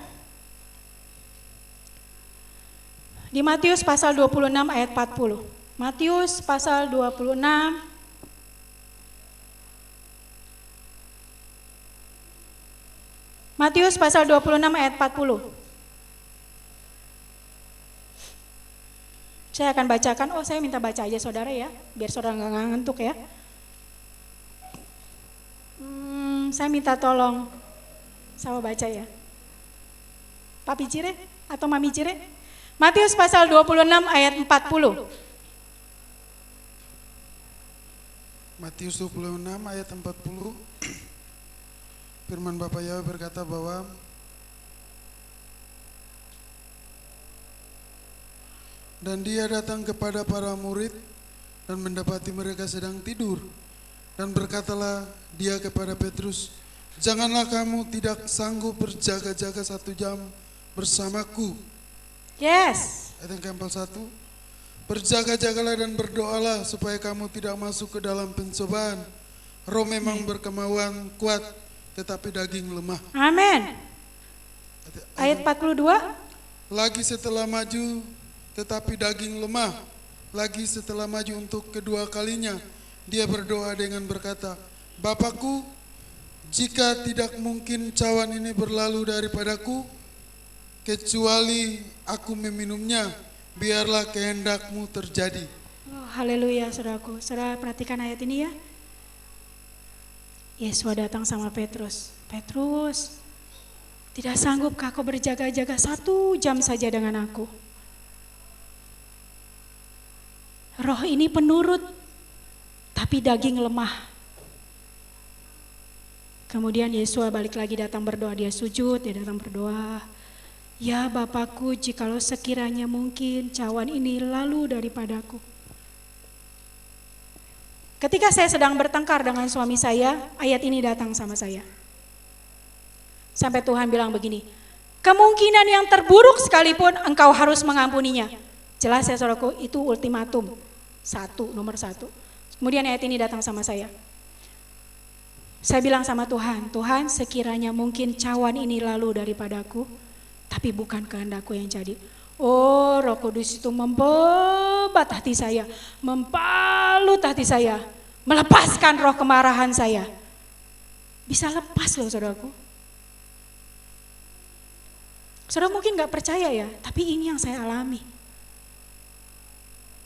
di Matius pasal 26 ayat 40. Matius pasal 26 Matius pasal 26 ayat 40. Saya akan bacakan, saya minta baca aja saudara ya, biar saudara gak ngantuk ya. Saya minta tolong sama baca ya. Papi Cire atau Mami Cire. Matius pasal 26 ayat 40. Matius 26 ayat 40. Firman Bapa Yahweh berkata bahwa dan dia datang kepada para murid dan mendapati mereka sedang tidur, dan berkatalah dia kepada Petrus, janganlah kamu tidak sanggup berjaga-jaga 1 jam bersamaku. Yes. Ayat yang ke-41, Berjaga-jagalah dan berdoalah supaya kamu tidak masuk ke dalam pencobaan. Roh memang berkemauan kuat, tetapi daging lemah. Amin. Ayat 42. Lagi setelah maju, tetapi daging lemah. Lagi setelah maju untuk kedua kalinya, dia berdoa dengan berkata, Bapakku, jika tidak mungkin cawan ini berlalu daripadaku, kecuali aku meminumnya, biarlah kehendakmu terjadi. Oh, haleluya saudaraku. Saudara perhatikan ayat ini ya. Yesus datang sama Petrus. Petrus, tidak sanggupkah kau berjaga-jaga 1 jam saja dengan aku? Roh ini penurut, tapi daging lemah. Kemudian Yesus balik lagi datang berdoa, dia sujud, dia datang berdoa. Ya Bapakku, jikalau sekiranya mungkin cawan ini lalu daripadaku. Ketika saya sedang bertengkar dengan suami saya, ayat ini datang sama saya. Sampai Tuhan bilang begini, kemungkinan yang terburuk sekalipun engkau harus mengampuninya. Jelas ya saudaraku, itu ultimatum. Nomor satu. Kemudian ayat ini datang sama saya. Saya bilang sama Tuhan, Tuhan sekiranya mungkin cawan ini lalu daripadaku, tapi bukan kehendakku yang jadi. Oh, Roh Kudus itu membebat hati saya, membalut hati saya, melepaskan roh kemarahan saya. Bisa lepas loh saudaraku. Saudara mungkin gak percaya ya, tapi ini yang saya alami.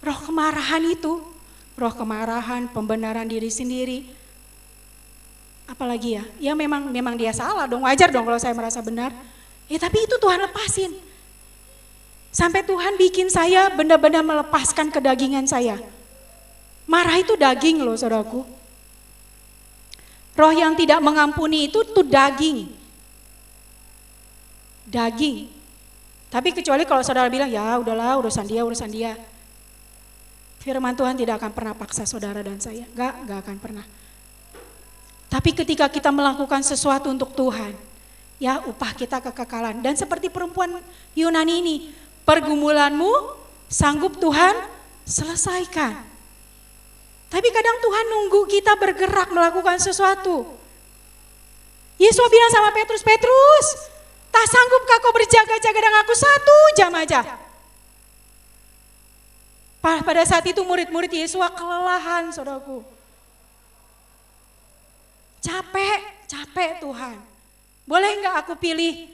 Roh kemarahan itu, roh kemarahan, pembenaran diri sendiri. Apalagi ya memang dia salah dong, wajar dong kalau saya merasa benar. Ya tapi itu Tuhan lepasin. Sampai Tuhan bikin saya benar-benar melepaskan kedagingan saya. Marah itu daging loh saudaraku. Roh yang tidak mengampuni itu tuh daging. Daging. Tapi kecuali kalau saudara bilang, ya udahlah urusan dia. Firman Tuhan tidak akan pernah paksa saudara dan saya. Gak akan pernah. Tapi ketika kita melakukan sesuatu untuk Tuhan, ya upah kita kekekalan. Dan seperti perempuan Yunani ini, pergumulanmu sanggup Tuhan selesaikan. Tapi kadang Tuhan nunggu kita bergerak melakukan sesuatu. Yesus bilang sama Petrus, Petrus, tak sanggupkah kau berjaga-jaga dengan aku 1 jam aja? Pada saat itu murid-murid Yesus kelelahan saudaraku. Capek Tuhan. Boleh enggak aku pilih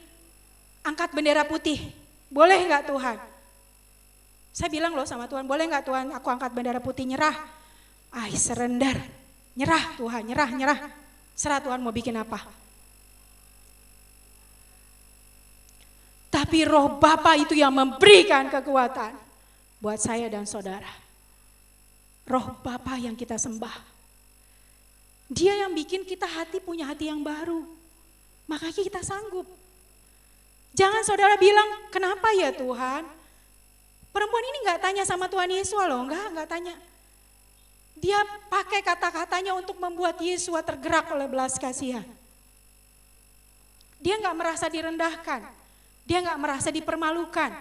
angkat bendera putih? Boleh enggak Tuhan? Saya bilang loh sama Tuhan, boleh enggak Tuhan aku angkat bendera putih, nyerah? I surrender. Nyerah Tuhan, nyerah. Serah Tuhan mau bikin apa. Tapi roh Bapa itu yang memberikan kekuatan buat saya dan saudara. Roh Bapa yang kita sembah. Dia yang bikin kita punya hati yang baru. Makanya kita sanggup. Jangan saudara bilang, kenapa ya Tuhan? Perempuan ini gak tanya sama Tuhan Yesus loh, enggak tanya. Dia pakai kata-katanya untuk membuat Yesus tergerak oleh belas kasihan. Dia gak merasa direndahkan. Dia gak merasa dipermalukan.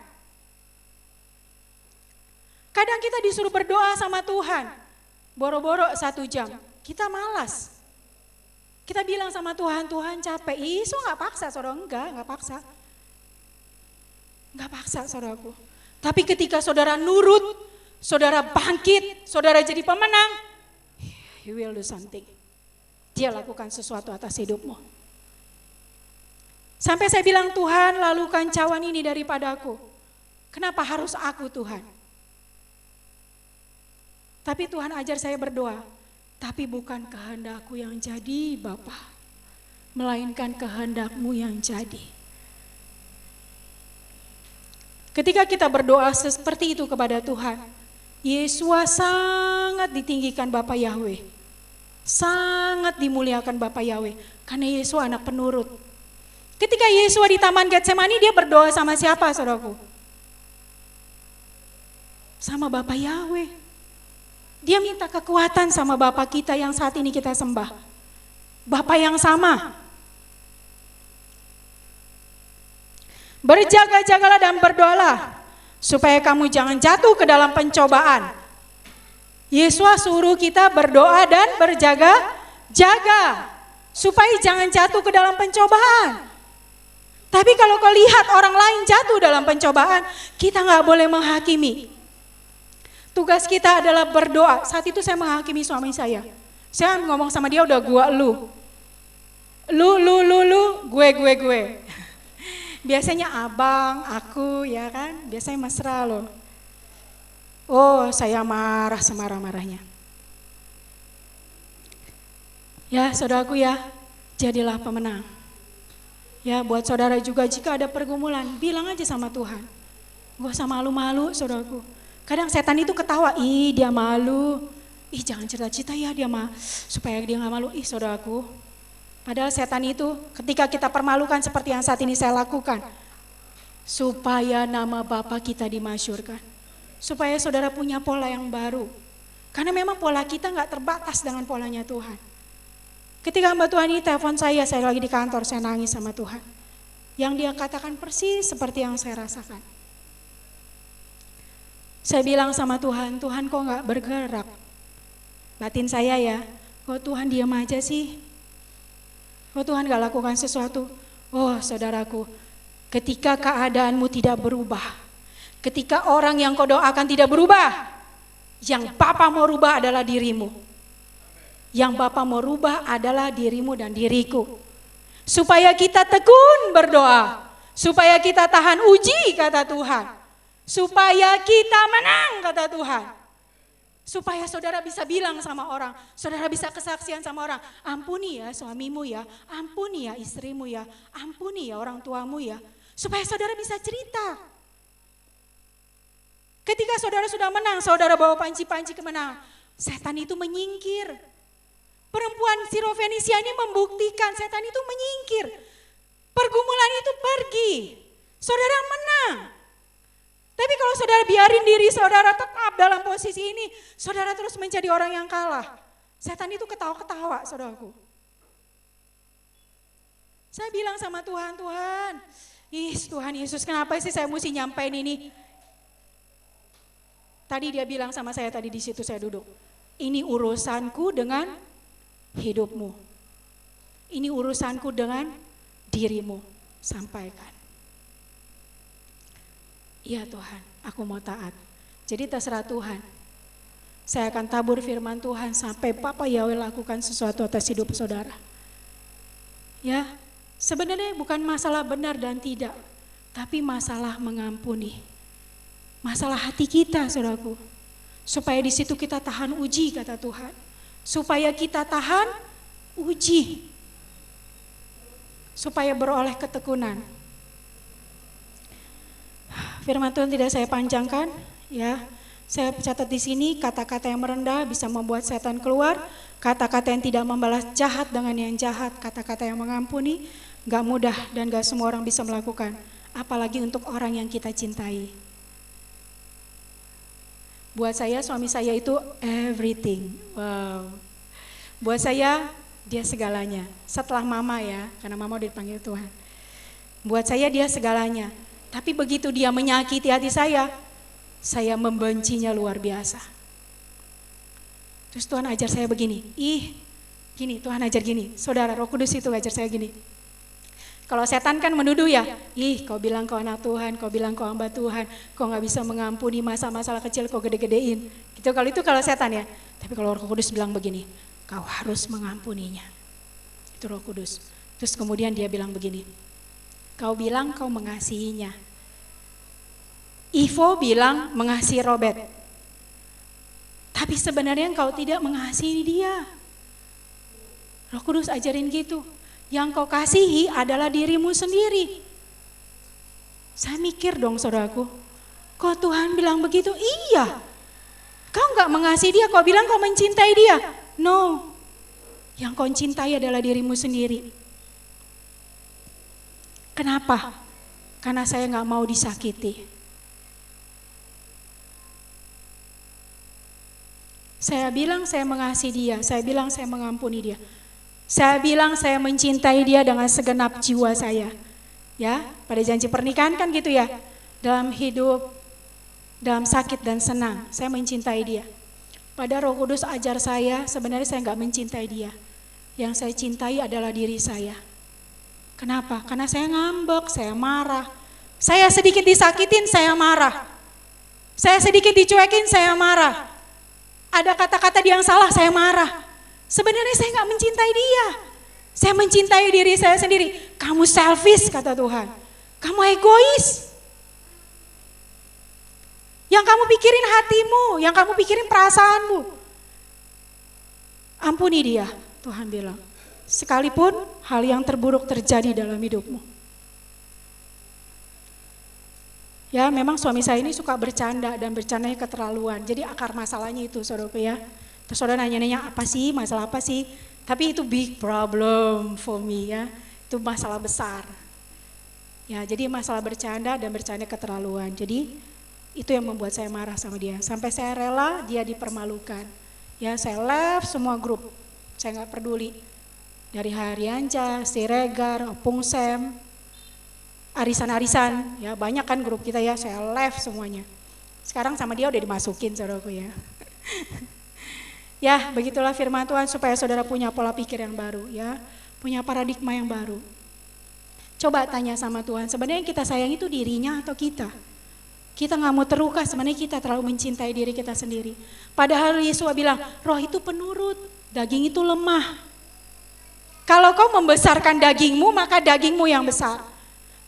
Kadang kita disuruh berdoa sama Tuhan. Boro-boro 1 jam. Kita malas. Kita bilang sama Tuhan, Tuhan capek. Yesus gak paksa saudara, enggak paksa. Enggak paksa saudaraku. Tapi ketika saudara nurut, saudara bangkit, saudara jadi pemenang, He will do something. Dia lakukan sesuatu atas hidupmu. Sampai saya bilang, Tuhan lalukan cawan ini daripadaku. Kenapa harus aku Tuhan? Tapi Tuhan ajar saya berdoa. Tapi bukan kehendakku yang jadi Bapa, melainkan kehendakmu yang jadi. Ketika kita berdoa seperti itu kepada Tuhan, Yesus sangat ditinggikan Bapa Yahweh. Sangat dimuliakan Bapa Yahweh, karena Yesus anak penurut. Ketika Yesus di Taman Getsemani, dia berdoa sama siapa saudaraku? Sama Bapa Yahweh. Dia minta kekuatan sama Bapa kita yang saat ini kita sembah. Bapa yang sama. Berjaga-jagalah dan berdoalah. supaya kamu jangan jatuh ke dalam pencobaan. Yesus suruh kita berdoa dan berjaga-jaga supaya jangan jatuh ke dalam pencobaan. Tapi kalau kau lihat orang lain jatuh dalam pencobaan, kita nggak boleh menghakimi. Tugas kita adalah berdoa. Saat itu saya menghakimi suami saya. Saya ngomong sama dia udah gua lu, gue. Biasanya abang, aku ya kan, biasanya mesra loh. Oh, saya marah semarah-marahnya. Ya, saudaraku ya, jadilah pemenang. Ya, buat saudara juga jika ada pergumulan, bilang aja sama Tuhan. Gak usah malu-malu, saudaraku. Kadang setan itu ketawa, ih dia malu. Ih jangan cerita-cerita ya dia supaya dia gak malu. Ih saudaraku, padahal setan itu ketika kita permalukan seperti yang saat ini saya lakukan. Supaya nama Bapa kita dimasyurkan. Supaya saudara punya pola yang baru. Karena memang pola kita gak terbatas dengan polanya Tuhan. Ketika hamba Tuhan ini telepon saya lagi di kantor, saya nangis sama Tuhan. Yang dia katakan persis seperti yang saya rasakan. Saya bilang sama Tuhan, Tuhan kok gak bergerak? Batin saya ya, kok Tuhan diam aja sih? Kok Tuhan gak lakukan sesuatu? Oh saudaraku, ketika keadaanmu tidak berubah, ketika orang yang kau doakan tidak berubah, yang Bapa mau rubah adalah dirimu. Yang Bapa mau rubah adalah dirimu dan diriku. Supaya kita tekun berdoa, supaya kita tahan uji kata Tuhan. Supaya kita menang kata Tuhan. Supaya saudara bisa bilang sama orang, saudara bisa kesaksian sama orang, ampuni ya suamimu ya, ampuni ya istrimu ya, ampuni ya orang tuamu ya. Supaya saudara bisa cerita. Ketika saudara sudah menang, saudara bawa panci-panci kemenangan, setan itu menyingkir. Perempuan Sirofenisia ini membuktikan setan itu menyingkir. Pergumulan itu pergi, saudara menang. Tapi kalau saudara biarin diri saudara tetap dalam posisi ini, saudara terus menjadi orang yang kalah. Setan itu ketawa-ketawa, saudaraku. Saya bilang sama Tuhan, Tuhan Yesus kenapa sih saya mesti nyampein ini? Tadi dia bilang sama saya tadi di situ saya duduk. Ini urusanku dengan hidupmu. Ini urusanku dengan dirimu. Sampaikan. Iya Tuhan, aku mau taat. Jadi terserah Tuhan. Saya akan tabur firman Tuhan sampai Papa Yahweh lakukan sesuatu atas hidup saudara. Ya, sebenarnya bukan masalah benar dan tidak, tapi masalah mengampuni. Masalah hati kita, saudaraku. Supaya di situ kita tahan uji kata Tuhan. Supaya kita tahan uji. Supaya beroleh ketekunan. Firman Tuhan tidak saya panjangkan, ya. Saya catat di sini kata-kata yang merendah bisa membuat setan keluar, kata-kata yang tidak membalas jahat dengan yang jahat, kata-kata yang mengampuni, gak mudah dan gak semua orang bisa melakukan, apalagi untuk orang yang kita cintai. Buat saya suami saya itu everything, wow. Buat saya dia segalanya, setelah mama ya, karena mama udah dipanggil Tuhan. Buat saya dia segalanya. Tapi begitu dia menyakiti hati saya membencinya luar biasa. Terus Tuhan ajar saya begini, gini Tuhan ajar gini, saudara Roh Kudus itu ajar saya gini. Kalau setan kan menuduh ya, kau bilang kau anak Tuhan, kau bilang kau hamba Tuhan, kau gak bisa mengampuni masalah kecil kau gede-gedein. Gitu kalau setan ya. Tapi kalau Roh Kudus bilang begini, kau harus mengampuninya. Itu Roh Kudus. Terus kemudian dia bilang begini, kau bilang kau mengasihinya. Ivo bilang mengasihi Robert. Tapi sebenarnya engkau tidak mengasihi dia. Roh Kudus ajarin gitu. Yang kau kasihi adalah dirimu sendiri. Saya mikir dong saudaraku. Kok Tuhan bilang begitu? Iya. Kau enggak mengasihi dia, kau bilang kau mencintai dia. No. Yang kau cintai adalah dirimu sendiri. Kenapa? Karena saya gak mau disakiti. Saya bilang saya mengasihi dia, saya bilang saya mengampuni dia. Saya bilang saya mencintai dia dengan segenap jiwa saya. Ya, pada janji pernikahan kan gitu ya. Dalam hidup dalam sakit dan senang, saya mencintai dia. Pada Roh Kudus ajar saya, sebenarnya saya nggak mencintai dia. Yang saya cintai adalah diri saya. Kenapa? Karena saya ngambek, saya marah. Saya sedikit disakitin, saya marah. Saya sedikit dicuekin, saya marah. Ada kata-kata dia yang salah, saya marah. Sebenarnya saya nggak mencintai dia. Saya mencintai diri saya sendiri. Kamu selfish, kata Tuhan. Kamu egois. Yang kamu pikirin hatimu, yang kamu pikirin perasaanmu. Ampuni dia, Tuhan bilang. Sekalipun hal yang terburuk terjadi dalam hidupmu. Ya, memang suami saya ini suka bercanda dan bercandanya keterlaluan. Jadi akar masalahnya itu, saudaraku ya. Terus saudara nanya-nanya apa sih, masalah apa sih? Tapi itu big problem for me ya. Itu masalah besar. Ya, jadi masalah bercanda dan bercanda keterlaluan. Jadi itu yang membuat saya marah sama dia. Sampai saya rela dia dipermalukan. Ya, saya left semua grup. Saya nggak peduli. Dari Harianja, Siregar, Opung Sem, arisan-arisan, ya banyak kan grup kita ya, saya left semuanya. Sekarang sama dia udah dimasukin saudaraku ya. Ya, begitulah firman Tuhan supaya saudara punya pola pikir yang baru ya, punya paradigma yang baru. Coba tanya sama Tuhan, sebenarnya yang kita sayang itu dirinya atau kita? Kita nggak mau terluka, sebenarnya kita terlalu mencintai diri kita sendiri. Padahal Yesus bilang, roh itu penurut, daging itu lemah. Kalau kau membesarkan dagingmu, maka dagingmu yang besar.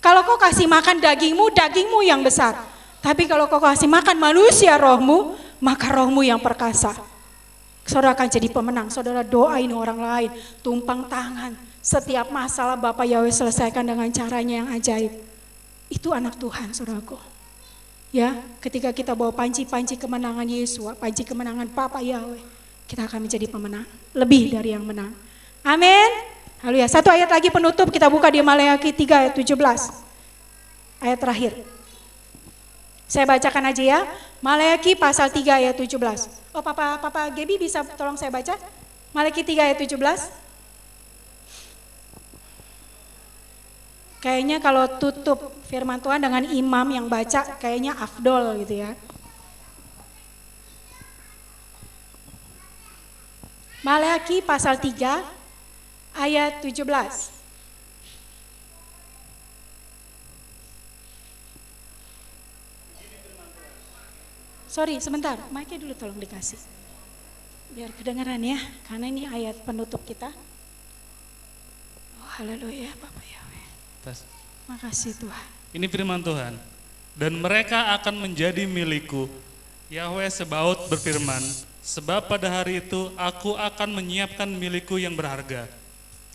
Kalau kau kasih makan dagingmu, dagingmu yang besar. Tapi kalau kau kasih makan manusia rohmu, maka rohmu yang perkasa. Saudara akan jadi pemenang. Saudara doain orang lain, tumpang tangan. Setiap masalah Bapak Yahweh selesaikan dengan caranya yang ajaib. Itu anak Tuhan, saudaraku. Ya, ketika kita bawa panci-panci kemenangan Yesus, panci kemenangan Papa Yahweh, kita akan menjadi pemenang. Lebih dari yang menang. Amin. Haleluya. Satu ayat lagi penutup, kita buka di Maleakhi 3 ayat 17. Ayat terakhir. Saya bacakan aja ya. Maleakhi pasal 3 ayat 17. Oh, Papa Gebi bisa tolong saya baca? Maleakhi 3 ayat 17. Kayaknya kalau tutup firman Tuhan dengan imam yang baca kayaknya afdol gitu ya. Maleakhi pasal 3 ayat 17. Sorry, sebentar, mic-nya dulu tolong dikasih. Biar kedengaran ya, karena ini ayat penutup kita. Oh, haleluya, Bapak Yahweh. Makasih Tuhan. Ini firman Tuhan. Dan mereka akan menjadi milikku. Yahweh Sebaot berfirman, sebab pada hari itu aku akan menyiapkan milikku yang berharga.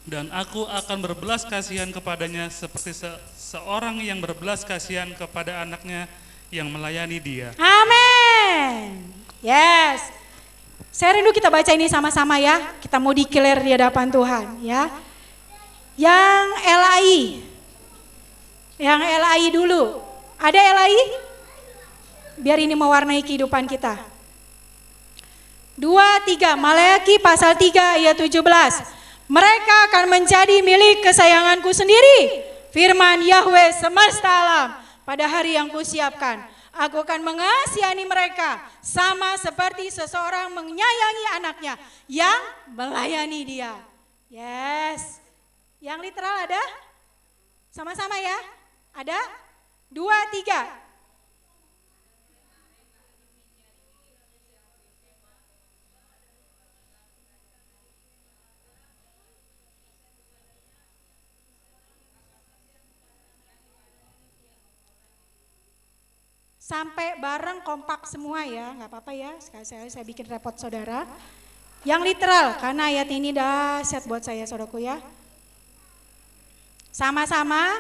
Dan aku akan berbelas kasihan kepadanya seperti seorang yang berbelas kasihan kepada anaknya yang melayani dia. Amin. Yes. Saya rindu kita baca ini sama-sama ya. Kita mau declare di hadapan Tuhan ya. Yang LAI. Yang LAI dulu. Ada LAI? Biar ini mewarnai kehidupan kita. 2, 3, Maleakhi pasal 3 ayat 17. Mereka akan menjadi milik kesayanganku sendiri. Firman Yahweh semesta alam. Pada hari yang kusiapkan, aku akan mengasihani mereka sama seperti seseorang menyayangi anaknya yang melayani dia. Yes. Yang literal ada? Sama-sama ya? Ada? 2, 3. Sampai bareng kompak semua ya, nggak apa-apa ya, sekali saya bikin repot saudara. Yang literal, karena ayat ini dahsyat buat saya saudaraku ya. Sama-sama,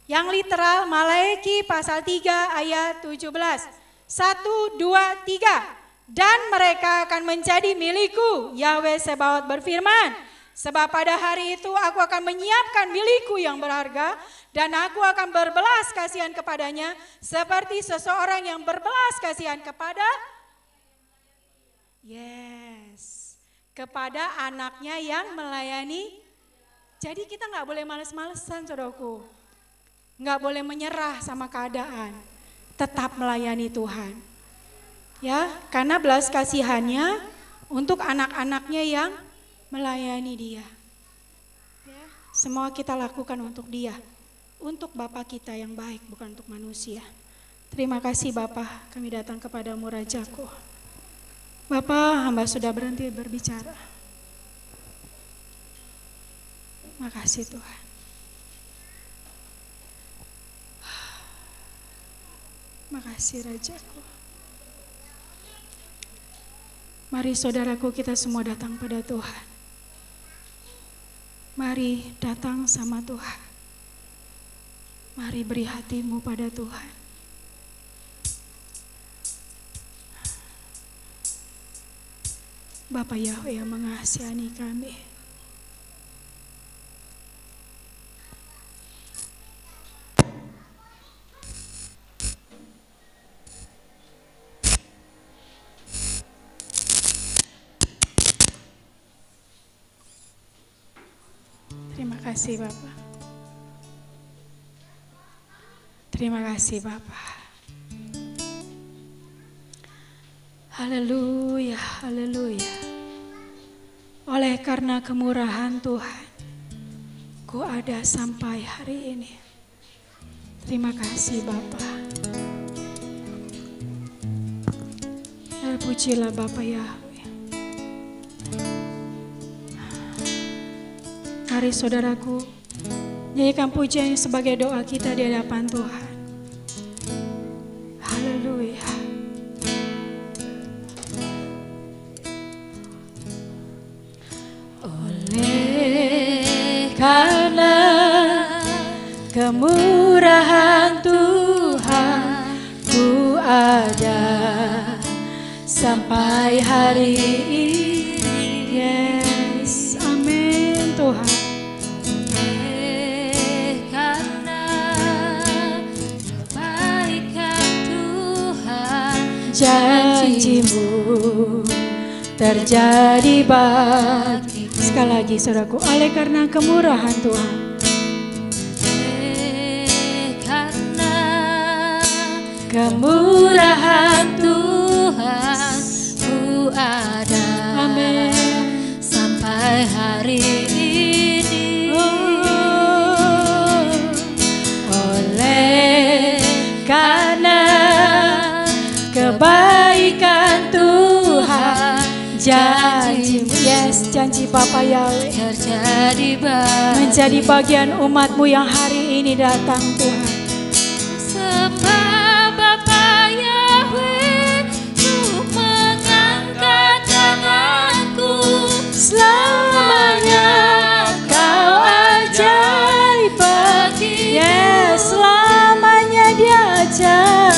yang literal Maleakhi pasal 3 ayat 17. 1, 2, 3. Dan mereka akan menjadi milikku, Yahweh Sebaot berfirman. Sebab pada hari itu aku akan menyiapkan milikku yang berharga dan aku akan berbelas kasihan kepadanya seperti seseorang yang berbelas kasihan kepada kepada anaknya yang melayani. Jadi kita nggak boleh males-malesan saudaraku, nggak boleh menyerah sama keadaan. tetap melayani Tuhan. Ya, karena belas kasihannya untuk anak-anaknya yang melayani dia. Ya, semua kita lakukan untuk dia, untuk Bapa kita yang baik, bukan untuk manusia. Terima kasih Bapa, kami datang kepadamu Rajaku. Bapa, hamba sudah berhenti berbicara. Makasih Tuhan. Makasih Rajaku. Mari saudaraku, kita semua datang pada Tuhan. Mari datang sama Tuhan. Mari beri hatimu pada Tuhan. Bapa Yahweh yang mengasihani kami. Terima kasih Bapa. Terima kasih Bapa. Haleluya, haleluya. Oleh karena kemurahan Tuhan, ku ada sampai hari ini. Terima kasih Bapa. Terpujilah Bapa Yahweh. Mari saudaraku, nyanyikan pujian sebagai doa kita di hadapan Tuhan. Haleluya. Oleh karena kemurahan Tuhan, ku ada sampai hari ini. Yes, amin Tuhan. Janjimu terjadi bagi. Sekali lagi saudaraku, oleh karena kemurahan Tuhan. Karena kemurahan Tuhan, ku ada. Amin. Sampai hari ini. Oleh karena kebaikan Tuhan, janji-Mu, yes, janji Bapa Yahweh terjadi menjadi bagian umat-Mu yang hari ini datang Tuhan. Sebab Bapa Yahweh, ku mengangkat tanganku, selamanya Kau ajaib bagi. Yes, selamanya Dia ajaib.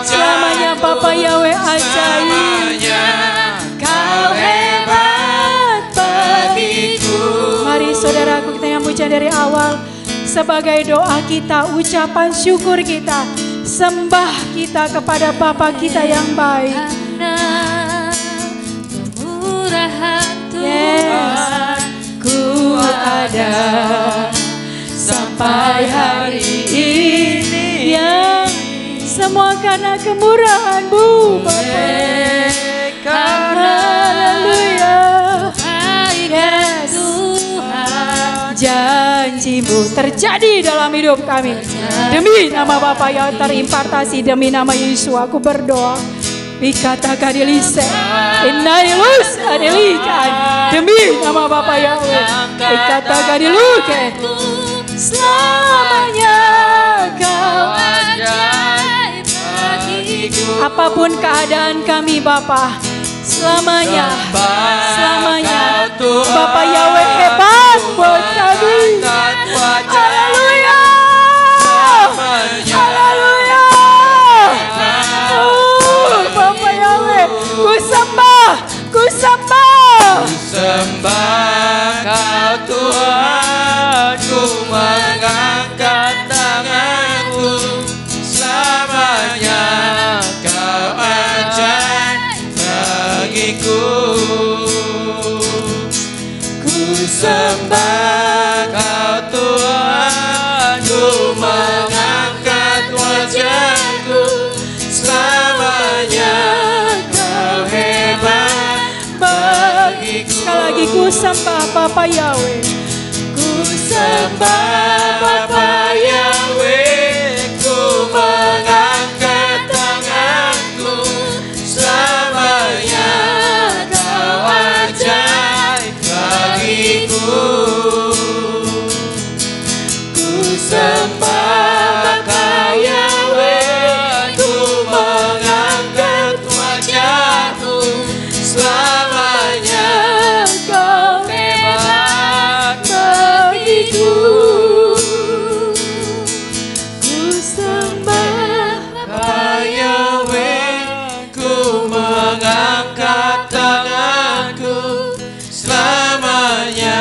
Selamanya Bapa Yahweh ajaib, Kau hebat bagiku. Mari saudaraku, kita yang pujian dari awal sebagai doa kita, ucapan syukur kita, sembah kita kepada Bapa kita yang baik. Kemurahan Tuhan, ku ada sampai hari ini. Yang semua karena kemurahan-Mu Bapa. Haleluya. Yes, janji-Mu terjadi dalam hidup kami. Demi nama Bapa yang terimpartasi, demi nama Yesus aku berdoa. Bikata kadilise, inailus adilikan. Demi nama Bapa Yahweh, bikata kadiluke. Selamanya Kau ajaib bagiku. Apapun keadaan kami Bapa, selamanya Bapa Yahweh hebat buat kami. Haleluya, haleluya. Bapa Yahweh, ku sembah Kau Tuhan, ku mengangkat tanganku, selamanya Kau ajaib bagiku. Ku sembah sembah Bapa Yahweh. Ku sembah Bapa Yahweh, ku mengangkat tanganku, selamanya Kau ajaib bagiku. Ku sembah Bapa Yahweh, ku mengangkat wajahku, selamanya Kau hebat bagiku. Ku sembah Bapa Yahweh, ku mengangkat tanganku, selamanya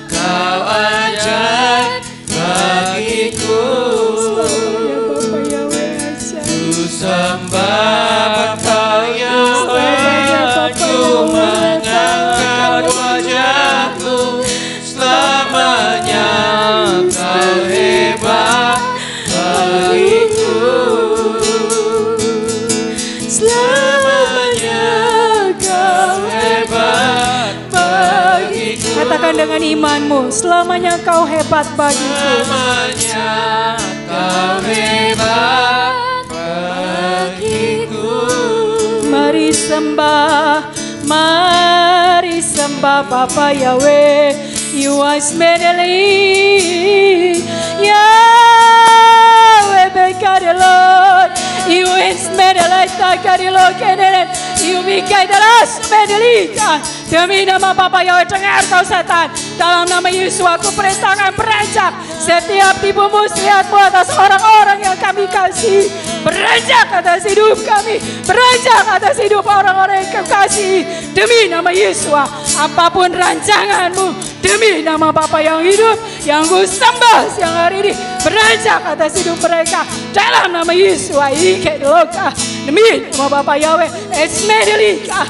Kau ajaib bagiku. Ku sembah Bapa Yahweh, ku mengangkat wajahku, selamanya Kau hebat bagiku. Selamanya Kau hebat bagiku. Katakan dengan imanmu, selamanya Kau hebat bagiku. Selamanya Kau hebat bagiku. Mari sembah Bapa Yahweh. You are smelly, Yahweh Bekadelo. You is smelly, Takadelo Kenen. You Bekadelo smelly. Demi nama Bapa Yahweh, dengar kau setan. Dalam nama Yesus aku perintahkan beranjak setiap tipu muslihatmu atas orang-orang yang kami kasih. Beranjak atas hidup kami, beranjak atas hidup orang-orang yang kau kasih. Demi nama Yesus, apapun rancanganmu, demi nama Bapa yang hidup, yang ku sembah siang hari ini, beranjak atas hidup mereka. Dalam nama Yesus, ike deloka. Demi nama Bapa Yahweh, esmedelika,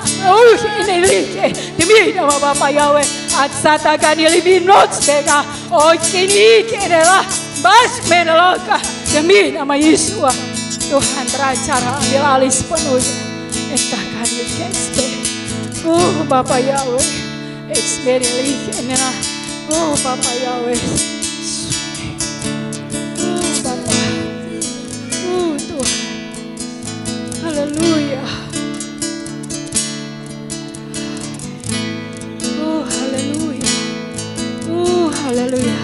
inelike. Demi nama Bapa Yahweh, atsatakan lebih notes bega. Kini adalah bas medeloka. Demi nama Yesus. Tuhan beracara ambil alih sepenuhnya. Entahkan kesbe. Bapa Yahweh, eksmedelik inilah. Bapa Yahweh. Bapa. Tuhan. Haleluya. Haleluya. Haleluya.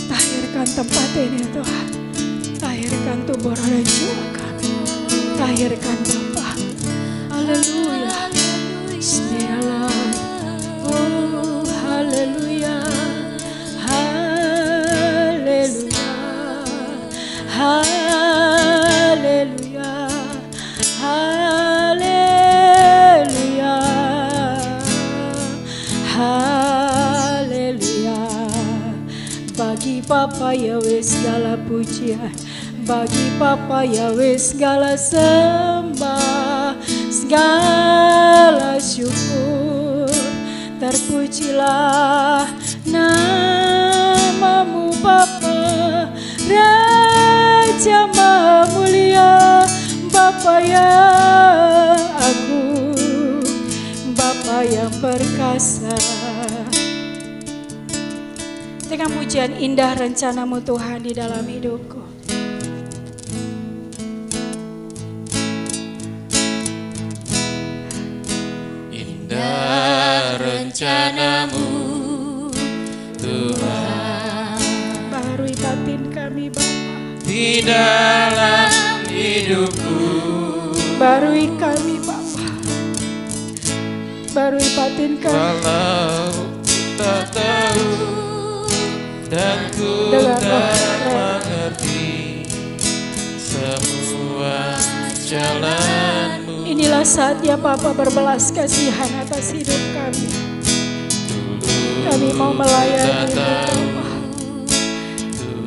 Tahirkan tempat ini Tuhan. Tahirkan tubuh roh dan jiwa kami. Tahirkan Bapa. Haleluya. Bismillah. Haleluya. Haleluya. Haleluya. Haleluya. Haleluya. Bagi Bapa Yahweh segala pujian, bagi Bapa Yahweh segala sembah, segala syukur. Terpujilah namamu Bapa, Raja Maha Mulia, Bapa yang agung, Bapa yang perkasa. Dengan pujian indah rencanamu Tuhan di dalam hidupku. Indah rencanamu Tuhan, Baharui batin kami Bapa, di dalam hidupku. barui kami Bapa, barui batin kami. Walau tak tahu dan ku Dengan tak roh. mengerti semua jalanmu. Inilah saatnya Bapa berbelas kasihan atas hidup kami. Kami mau melayani Bapa.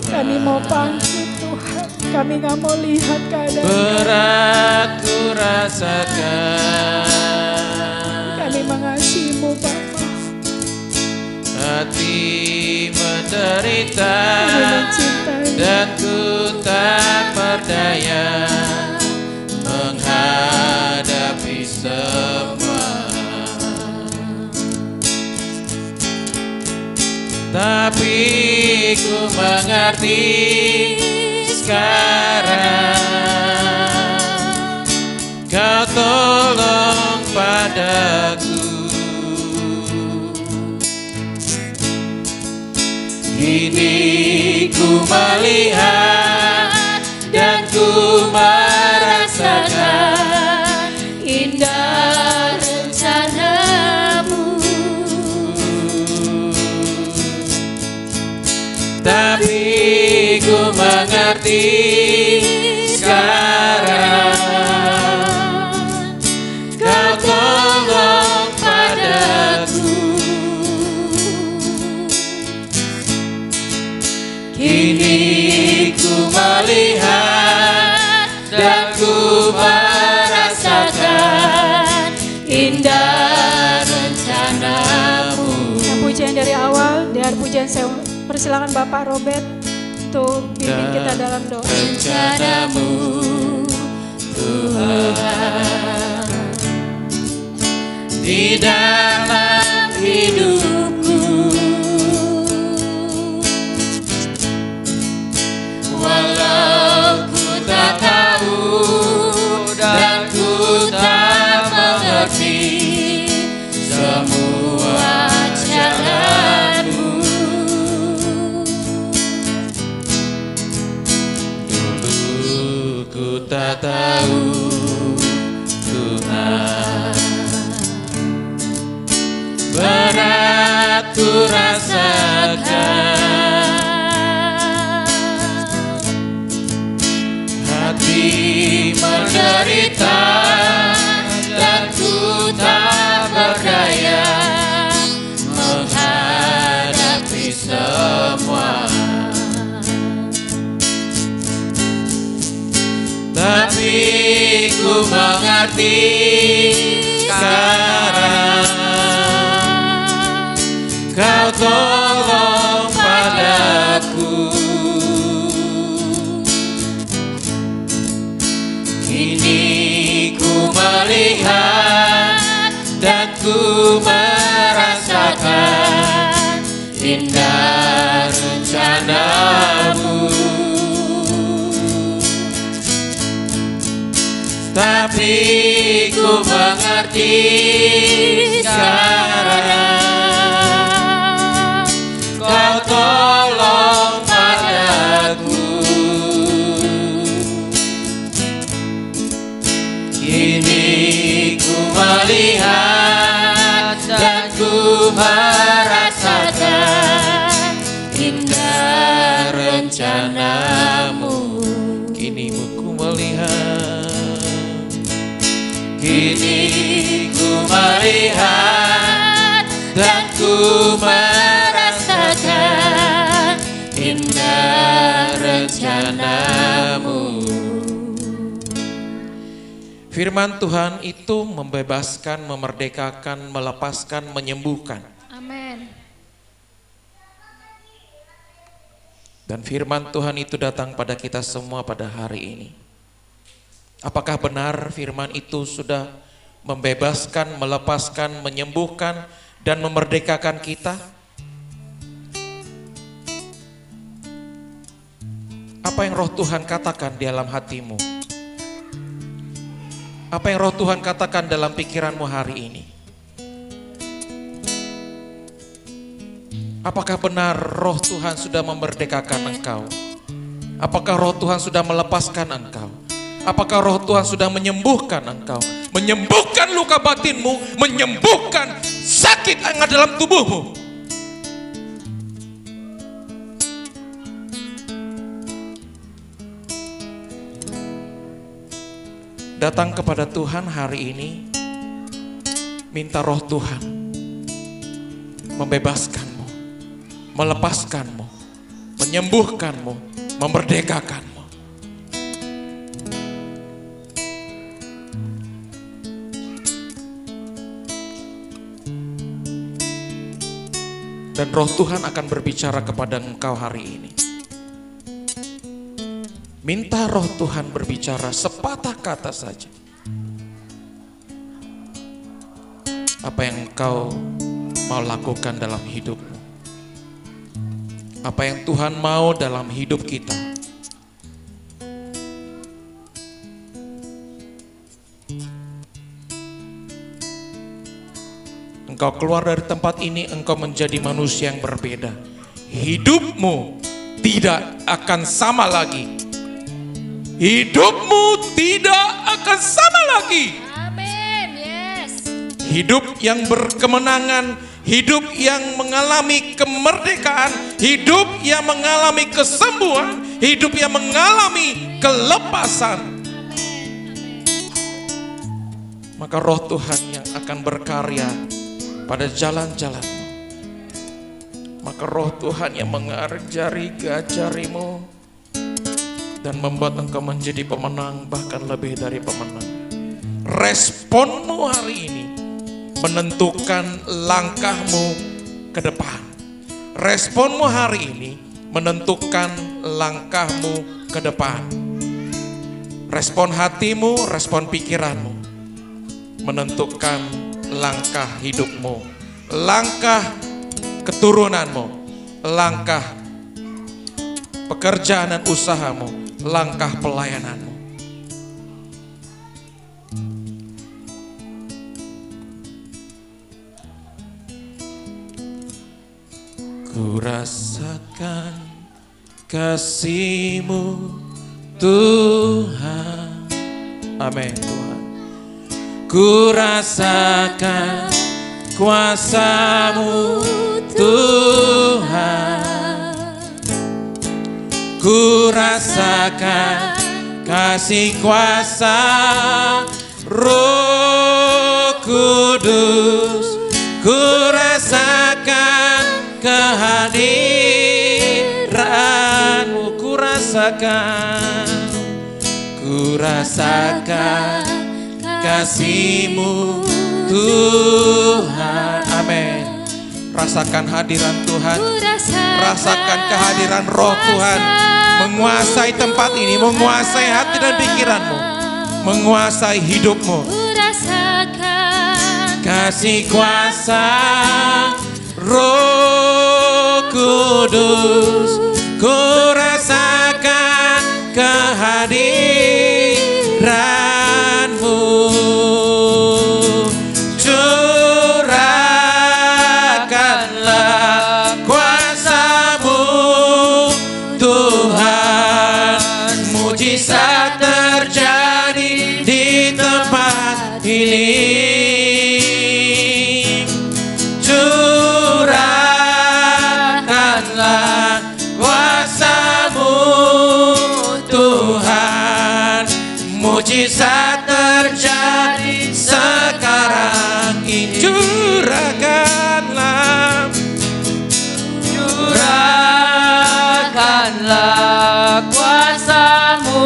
Kami mau bangkit Tuhan. Kami gak mau lihat keadaan. Berat ku rasakan, Kami mengasihi-Mu Bapa. hati menderita Kami mencintai. dan ku tak berdaya menghadapi semua. tapi ku mengerti sekarang. Kau tolong padaku. Kini ku melihat dan ku merasakan indah rencanamu. tapi ku mengerti sekarang. Kau tolong padaku. Kini ku melihat dan ku merasakan indah rencanamu. Yang pujian dari awal, dari pujian saya persilakan Bapak Robert untuk pimpin kita dalam doa. Rencanamu Tuhan di dalam hidupku, walau ku tak tahu dan ku tak mengerti semua jalanmu. Dulu ku tak tahu Tuhan, berat ku rasakan, hati menderita dan ku tak berdaya menghadapi semua. Tapi ku mengerti sekarang. Kau tolong padaku. Kini ku melihat dan ku merasakan indah rencanamu. Tapi ku mengerti sekarang. Kau tolong padaku. Kini ku melihat dan ku merasakan indah rencanamu. Kini ku melihat. Kini ku melihat dan ku merasakan indah rencanamu. Firman Tuhan itu membebaskan, memerdekakan, melepaskan, menyembuhkan. Amin. Dan firman Tuhan itu datang pada kita semua pada hari ini. Apakah benar firman itu sudah membebaskan, melepaskan, menyembuhkan, dan memerdekakan kita? Apa yang roh Tuhan katakan di dalam hatimu? Apa yang roh Tuhan katakan dalam pikiranmu hari ini? Apakah benar roh Tuhan sudah memerdekakan engkau? Apakah roh Tuhan sudah melepaskan engkau? Apakah roh Tuhan sudah menyembuhkan engkau? Menyembuhkan luka batinmu, menyembuhkan sakit yang ada dalam tubuhmu. Datang kepada Tuhan hari ini, minta roh Tuhan membebaskanmu, melepaskanmu, menyembuhkanmu, memerdekakanmu. Dan roh Tuhan akan berbicara kepada engkau hari ini. Minta roh Tuhan berbicara sepatah kata saja. Apa yang engkau mau lakukan dalam hidupmu. apa yang Tuhan mau dalam hidup kita. Engkau keluar dari tempat ini, engkau menjadi manusia yang berbeda. Hidupmu tidak akan sama lagi. Hidupmu tidak akan sama lagi. Amin. Yes. Hidup yang berkemenangan, hidup yang mengalami kemerdekaan, hidup yang mengalami kesembuhan, hidup yang mengalami kelepasan. Maka Roh Tuhan yang akan berkarya pada jalan-jalanmu. Maka Roh Tuhan yang mengajarimu dan membuat engkau menjadi pemenang, bahkan lebih dari pemenang. Responmu hari ini menentukan langkahmu ke depan. Responmu hari ini menentukan langkahmu ke depan. Respon hatimu, respon pikiranmu menentukan langkah hidupmu, langkah keturunanmu, langkah pekerjaan dan usahamu, langkah pelayananmu. Ku rasakan kasih-Mu Tuhan. Amin Tuhan. Ku rasakan kuasa-Mu Tuhan. Ku rasakan kasih kuasa Roh Kudus. Ku rasakan kehadiran-Mu. Ku rasakan kasih-Mu Tuhan. Amin. Rasakan hadiran Tuhan. Rasakan kehadiran Roh Tuhan menguasai tempat ini, menguasai hati dan pikiranmu, menguasai hidupmu. Kasih kuasa Roh Kudus. Ku rasakan kehadiran-Mu. Curahkanlah kuasa-Mu Tuhan. Mujizat terjadi di tempat ini. Curahkanlah kuasa-Mu Tuhan. Mujizat terjadi sekarang ini. Curahkanlah kuasa-Mu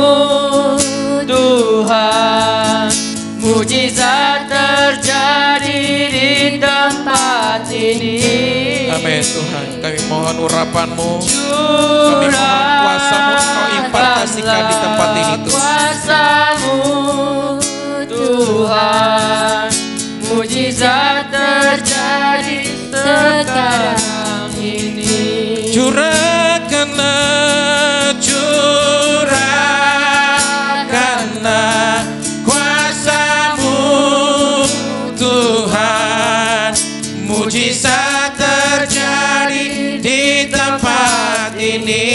Tuhan. Mujizat terjadi di tempat ini. Amin Tuhan, kami mohon urapan-Mu, kami mohon kuasa-Mu Engkau impartasikan di tempat ini Tuhan. Kuasa-Mu Tuhan. Mujizat terjadi sekarang ini. Curahkanlah kuasa-Mu Tuhan. Mujizat terjadi di tempat ini.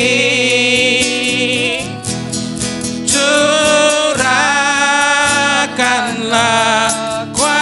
Curahkanlah kuasa.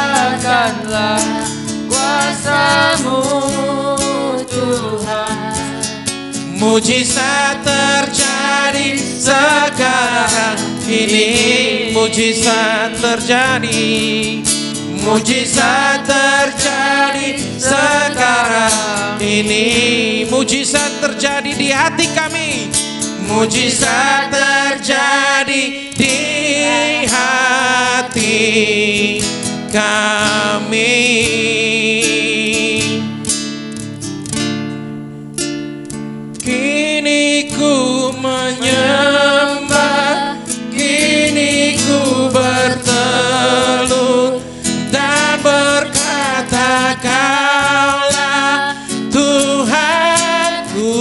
Curahkanlah kuasa-Mu Tuhan. Mujizat terjadi sekarang ini. Mujizat terjadi. Mujizat terjadi sekarang. sekarang ini. Mujizat terjadi di hati kami. Mujizat terjadi di hati kami. Kini ku menyembah, kini ku bertelut dan berkata, Kaulah Tuhanku.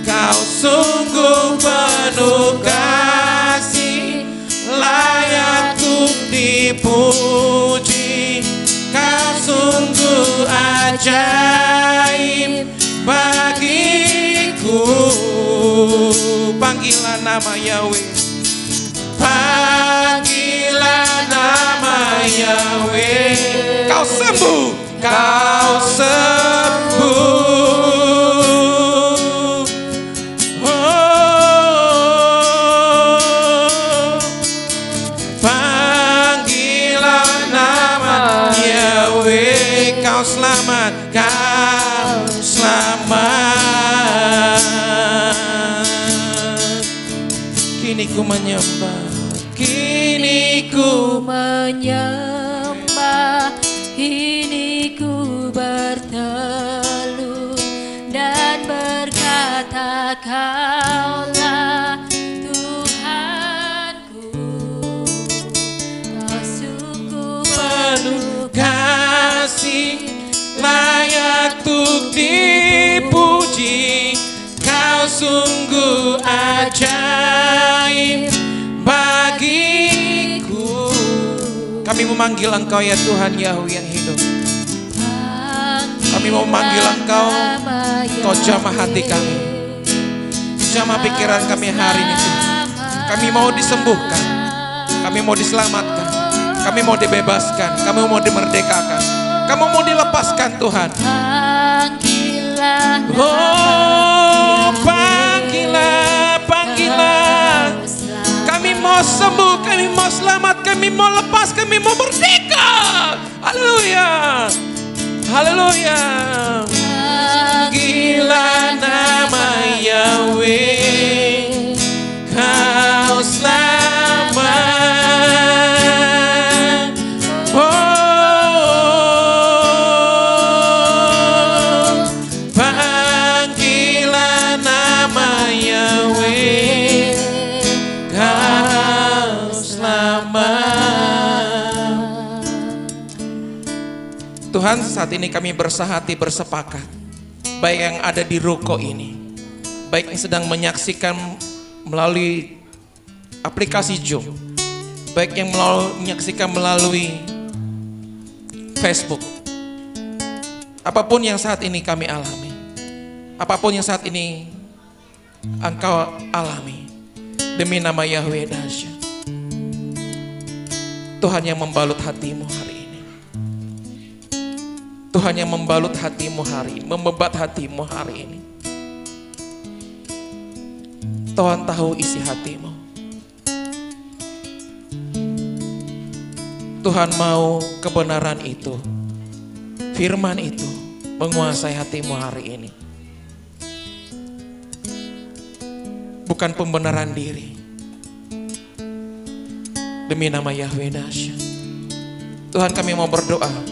Kau sungguh penuh kasih, layak untuk dipuji. Kau sungguh ajaib bagiku. Panggilan nama Yahweh, panggilan nama Yahweh. Kau sembuh, kau sembuh. Oh, panggilan nama Yahweh. Kau selamat, kau selamat. Kini ku menyembah, kini ku menyembah, kini ku bertelut dan berkata, Kaulah Tuhanku. Kau sungguh penuh kasih, layak untuk dipuji. Kau sungguh ajaib bagiku. Kami memanggil Engkau ya Tuhan Yahweh yang hidup. Kami mau memanggil Engkau. Kau jamah hati kami, jamah pikiran kami hari ini. Kami mau disembuhkan, kami mau diselamatkan, kami mau dibebaskan, kami mau dimerdekakan, kami mau dilepaskan Tuhan. Oh, panggilan, panggilan. Kami mau sembuh, kami mau selamat, kami mau lepas, kami mau merdeka. Haleluya, haleluya. Panggilan nama Yahweh, Kau selamat. Oh, panggilan nama Yahweh, Kau selamat. Tuhan, saat ini kami bersahati bersepakat, baik yang ada di ruko ini, baik yang sedang menyaksikan melalui aplikasi Zoom, baik yang menyaksikan melalui Facebook. Apapun yang saat ini kami alami, apapun yang saat ini Engkau alami, demi nama Yahweh dahsyat, Tuhan yang membalut hatimu hari ini, Tuhan yang membalut hatimu hari ini, membebat hatimu hari ini. Tuhan tahu isi hatimu. Tuhan mau kebenaran itu, firman itu menguasai hatimu hari ini. Bukan pembenaran diri. Demi nama Yahweh dahsyat. Tuhan, kami mau berdoa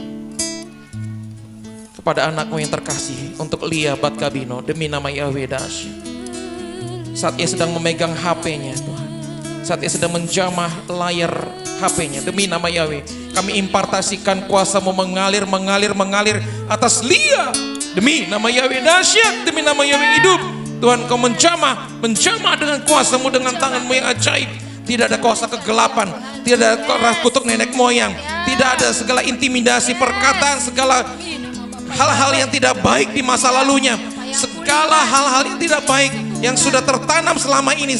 kepada anakmu yang terkasih untuk Lia Batkabino, demi nama Yahweh dahsyat. Saat ia sedang memegang HP-nya Tuhan, saat ia sedang menjamah layar HP-nya, demi nama Yahweh kami impartasikan kuasa-Mu mengalir atas Lia, demi nama Yahweh dahsyat, demi nama Yahweh hidup. Tuhan, Kau menjamah dengan kuasa-Mu, dengan tangan-Mu yang ajaib. Tidak ada kuasa kegelapan, tidak ada roh kutuk nenek moyang, tidak ada segala intimidasi perkataan, segala hal-hal yang tidak baik di masa lalunya, segala hal-hal yang tidak baik yang sudah tertanam selama ini,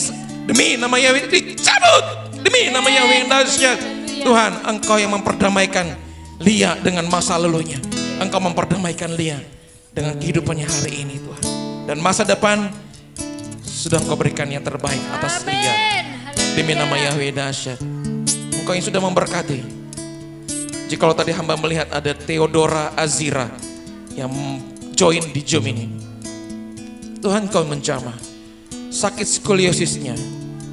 demi nama Yahweh dicabut, demi nama Yahweh yang dahsyat. Tuhan, Engkau yang memperdamaikan Lia dengan masa lalunya, Engkau memperdamaikan Lia dengan kehidupannya hari ini Tuhan, dan masa depan sudah Engkau berikan yang terbaik atas Lia, demi nama Yahweh dahsyat. Engkau yang sudah memberkati, Jikalau tadi hamba melihat ada Theodora Azira yang join di Zoom ini, Tuhan Kau menjamah sakit skoliosisnya,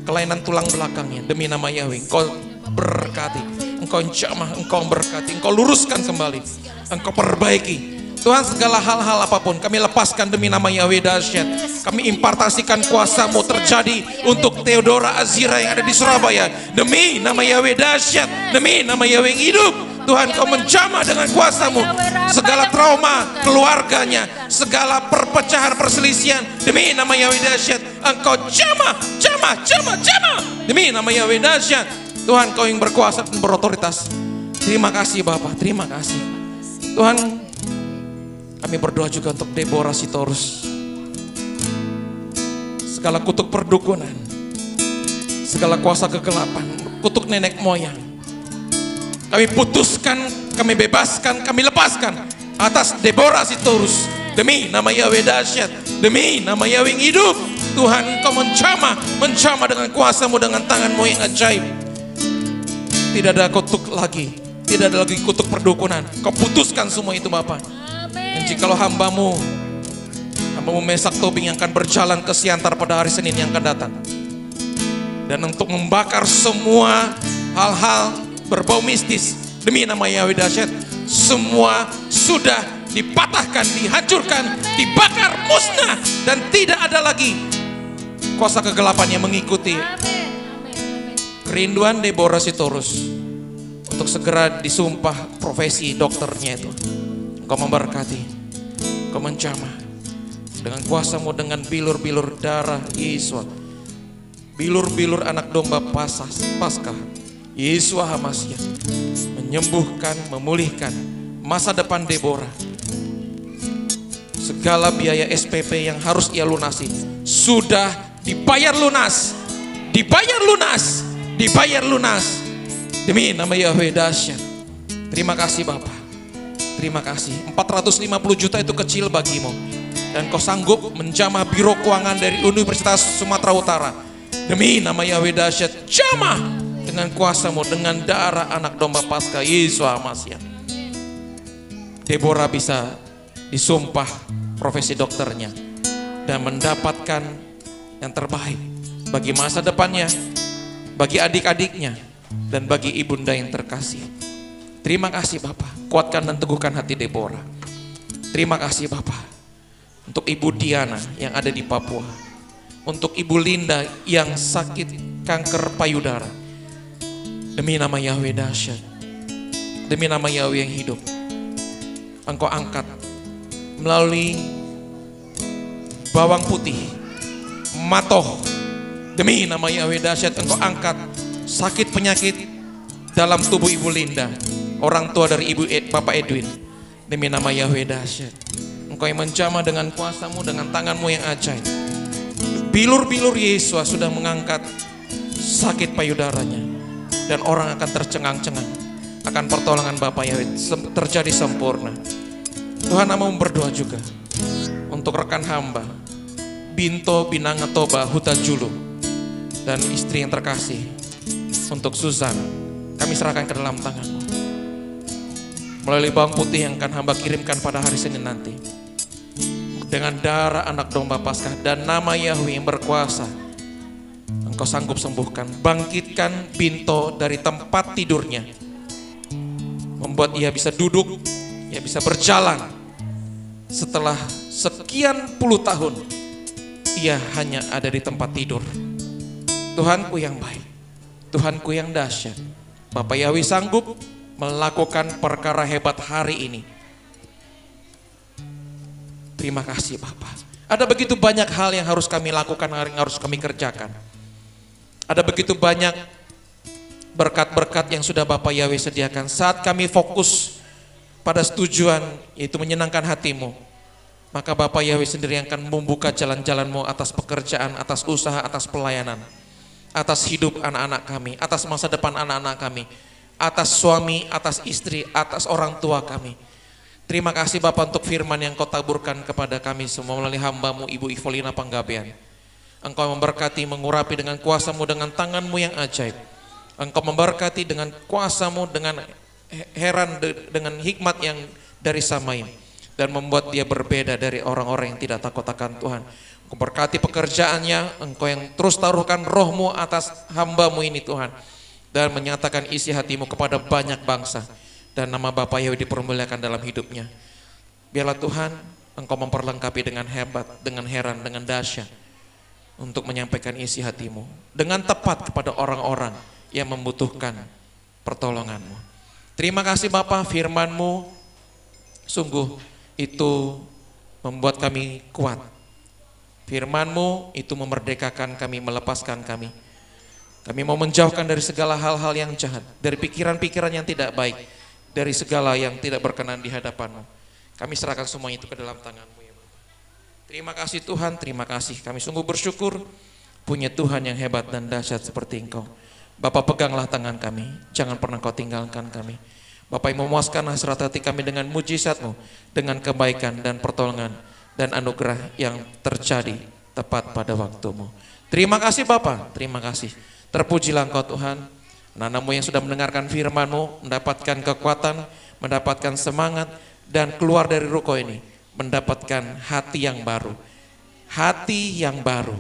kelainan tulang belakangnya, demi nama Yahweh Engkau berkati, Engkau jamah, Engkau berkati, Engkau luruskan kembali, Engkau perbaiki. Tuhan, segala hal-hal apapun kami lepaskan demi nama Yahweh dahsyat. Kami impartasikan kuasa-Mu terjadi untuk Theodora Azira yang ada di Surabaya, demi nama Yahweh dahsyat, demi nama Yahweh yang hidup. Tuhan, Kau menjamah dengan kuasa-Mu segala trauma keluarganya, segala perpecahan perselisihan, demi nama Yahweh dahsyat. Engkau jamah demi nama Yahweh dahsyat. Tuhan, Kau yang berkuasa dan berotoritas. Terima kasih Bapa, terima kasih Tuhan. Kami berdoa juga untuk Deborah Sitorus. Segala kutuk perdukunan, segala kuasa kegelapan, kutuk nenek moyang, kami putuskan, kami bebaskan, kami lepaskan atas Deborah Sitorus, demi nama Yahweh dahsyat, demi nama Yahweh yang hidup. Tuhan, Kau menjamah dengan kuasa-Mu, dengan tangan-Mu yang ajaib. Tidak ada kutuk lagi, tidak ada lagi kutuk perdukunan. Kau putuskan semua itu Bapa. Dan jikalau hambamu Mesak Tobing yang akan berjalan ke Siantar pada hari Senin yang akan datang, dan untuk membakar semua hal-hal berbau mistis demi nama Yahweh dahsyat, semua sudah dipatahkan, dihancurkan, dibakar, musnah, dan tidak ada lagi kuasa kegelapan yang mengikuti. Kerinduan Deborah Sitorus untuk segera disumpah profesi dokternya itu, Kau memberkati, Kau menjamah dengan kuasa-Mu, dengan bilur-bilur darah Yesus, bilur-bilur anak domba Paskah Yesus Hamasiah, menyembuhkan, memulihkan masa depan Deborah. Segala biaya SPP yang harus ia lunasi sudah dibayar lunas, demi nama Yahweh dahsyat. Terima kasih Bapa. Terima kasih. 450 juta itu kecil bagimu, dan Kau sanggup menjamah biro keuangan dari Universitas Sumatera Utara. Demi nama Yahweh dahsyat, jamah dengan kuasa-Mu, dengan darah anak domba Paskah Yesus Hamasiah. Deborah bisa disumpah profesi dokternya dan mendapatkan yang terbaik bagi masa depannya, bagi adik-adiknya, dan bagi ibunda yang terkasih. Terima kasih Bapa, kuatkan dan teguhkan hati Deborah. Terima kasih Bapa untuk Ibu Diana yang ada di Papua, untuk Ibu Linda yang sakit kanker payudara. Demi nama Yahweh dahsyat, demi nama Yahweh yang hidup, Engkau angkat melalui bawang putih, Matoh. Demi nama Yahweh dahsyat, Engkau angkat sakit penyakit dalam tubuh Ibu Linda, orang tua dari Bapak Edwin. Demi nama Yahweh dahsyat, Engkau yang menjamah dengan kuasa-Mu, dengan tangan-Mu yang ajaib. Bilur-bilur Yesus sudah mengangkat sakit payudaranya, dan orang akan tercengang-cengang akan pertolongan Bapa Yahweh terjadi sempurna. Tuhan, mau berdoa juga untuk rekan hamba Binto Binangatoba Huta Julu dan istri yang terkasih, untuk Susan. Kami serahkan ke dalam tangan-Mu melalui bawang putih yang akan hamba kirimkan pada hari Senin nanti. Dengan darah anak domba Paskah dan nama Yahweh yang berkuasa, Engkau sanggup sembuhkan, bangkitkan Binto dari tempat tidurnya, membuat ia bisa duduk, ia bisa berjalan. Setelah sekian puluh tahun ia hanya ada di tempat tidur. Tuhanku yang baik, Tuhanku yang dahsyat, Bapak Yahweh sanggup melakukan perkara hebat hari ini. Terima kasih Bapak. Ada begitu banyak hal yang harus kami lakukan, yang harus kami kerjakan. Ada begitu banyak berkat-berkat yang sudah Bapak Yahweh sediakan. Saat kami fokus pada tujuan, yaitu menyenangkan hati-Mu, maka Bapak Yahweh sendiri yang akan membuka jalan-jalan-Mu atas pekerjaan, atas usaha, atas pelayanan, atas hidup anak-anak kami, atas masa depan anak-anak kami, atas suami, atas istri, atas orang tua kami. Terima kasih Bapak untuk firman yang Kau taburkan kepada kami semua melalui hamba-Mu Ibu Ivolina Panggabean. Engkau memberkati, mengurapi dengan kuasa-Mu, dengan tangan-Mu yang ajaib. Engkau memberkati dengan kuasa-Mu, dengan heran dengan hikmat yang dari Samaim dan membuat dia berbeda dari orang-orang yang tidak takut akan Tuhan. Engkau berkati pekerjaannya, Engkau yang terus taruhkan roh-Mu atas hamba-Mu ini Tuhan, dan menyatakan isi hati-Mu kepada banyak bangsa, dan nama Bapa Yahweh dipermuliakan dalam hidupnya. Biarlah Tuhan Engkau memperlengkapi dengan hebat, dengan heran, dengan dahsyat untuk menyampaikan isi hati-Mu dengan tepat kepada orang-orang yang membutuhkan pertolongan-Mu. Terima kasih Bapa, firman-Mu sungguh itu membuat kami kuat. Firman-Mu itu memerdekakan kami, melepaskan kami. Kami mau menjauhkan dari segala hal-hal yang jahat, dari pikiran-pikiran yang tidak baik, dari segala yang tidak berkenan di hadapan-Mu. Kami serahkan semua itu ke dalam tangan-Mu ya Bapa. Terima kasih Tuhan, terima kasih. Kami sungguh bersyukur punya Tuhan yang hebat dan dahsyat seperti Engkau. Bapa, peganglah tangan kami, jangan pernah Kau tinggalkan kami. Bapa, yang memuaskan hasrat hati kami dengan mujizat-Mu, dengan kebaikan dan pertolongan dan anugerah yang terjadi tepat pada waktu-Mu. Terima kasih Bapa, terima kasih. Terpujilah Engkau Tuhan. Anak-Mu yang sudah mendengarkan firman-Mu mendapatkan kekuatan, mendapatkan semangat, dan keluar dari ruko ini mendapatkan hati yang baru. Hati yang baru.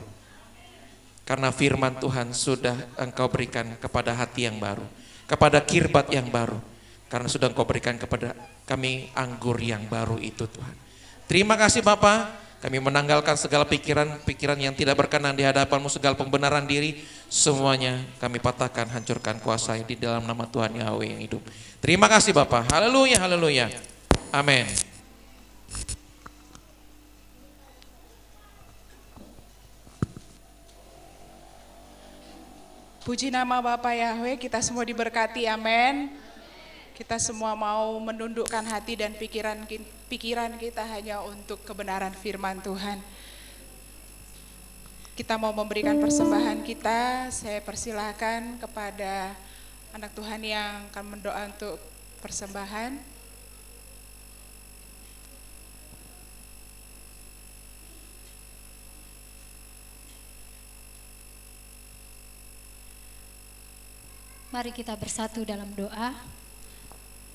Karena firman Tuhan sudah Engkau berikan kepada hati yang baru, kepada kirbat yang baru. Karena sudah Engkau berikan kepada kami anggur yang baru itu Tuhan. Terima kasih Bapa, kami menanggalkan segala pikiran-pikiran yang tidak berkenan di hadapan-Mu, segala pembenaran diri, semuanya kami patahkan, hancurkan, kuasai di dalam nama Tuhan Yahweh yang hidup. Terima kasih Bapa, haleluya, haleluya, amin. Puji nama Bapa Yahweh, kita semua diberkati, amin. Kita semua mau menundukkan hati dan pikiran kita hanya untuk kebenaran firman Tuhan. Kita mau memberikan persembahan kita, saya persilahkan kepada anak Tuhan yang akan mendoa untuk persembahan. Mari kita bersatu dalam doa.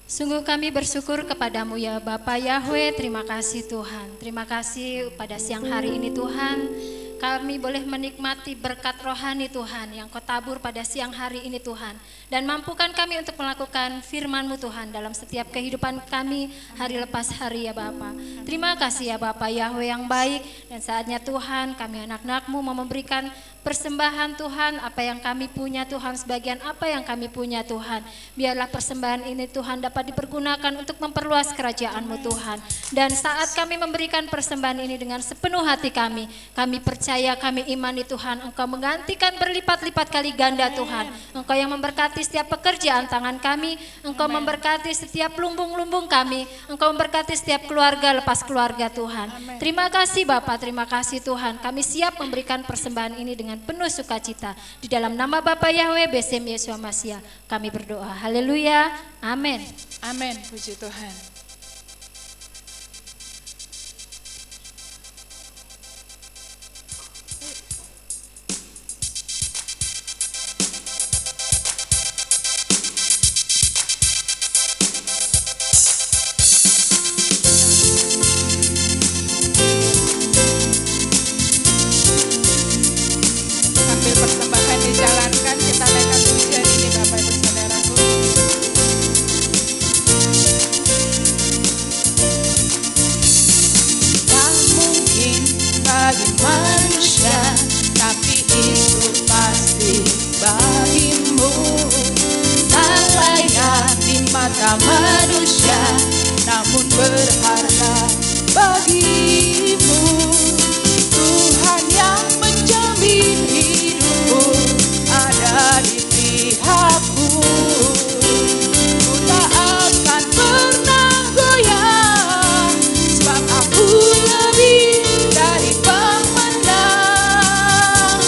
Sungguh kami bersyukur kepadamu ya Bapa Yahweh, terima kasih Tuhan. Terima kasih pada siang hari ini Tuhan. Kami boleh menikmati berkat rohani Tuhan yang Kau tabur pada siang hari ini Tuhan. Dan mampukan kami untuk melakukan firman-Mu Tuhan dalam setiap kehidupan kami hari lepas hari ya Bapa. Terima kasih ya Bapa Yahweh yang baik. Dan saatnya Tuhan kami anak-anak-Mu mau memberikan persembahan Tuhan, apa yang kami punya Tuhan, sebagian apa yang kami punya Tuhan. Biarlah persembahan ini Tuhan dapat dipergunakan untuk memperluas kerajaan-Mu Tuhan. Dan saat kami memberikan persembahan ini dengan sepenuh hati kami percaya, kami imani Tuhan, Engkau menggantikan berlipat-lipat kali ganda Tuhan. Engkau yang memberkati setiap pekerjaan tangan kami, Engkau memberkati setiap lumbung-lumbung kami, Engkau memberkati setiap keluarga lepas keluarga Tuhan. Terima kasih Bapa, terima kasih Tuhan. Kami siap memberikan persembahan ini dengan penuh sukacita. Di dalam nama Bapa Yahweh, Besem Yesua Masya, kami berdoa. Haleluya, amin. Amin, puji Tuhan. Sambil persembahan dijalankan, kita naikkan pujian ini Bapak Ibu Saudaraku. Tak mungkin bagi manusia, tapi itu pasti bagimu. Tak layak di mata manusia, namun berharga bagimu. Tuhan yang menjamin hidupku ada di pihakku. Ku tak akan pernah goyah, sebab aku lebih dari pemenang.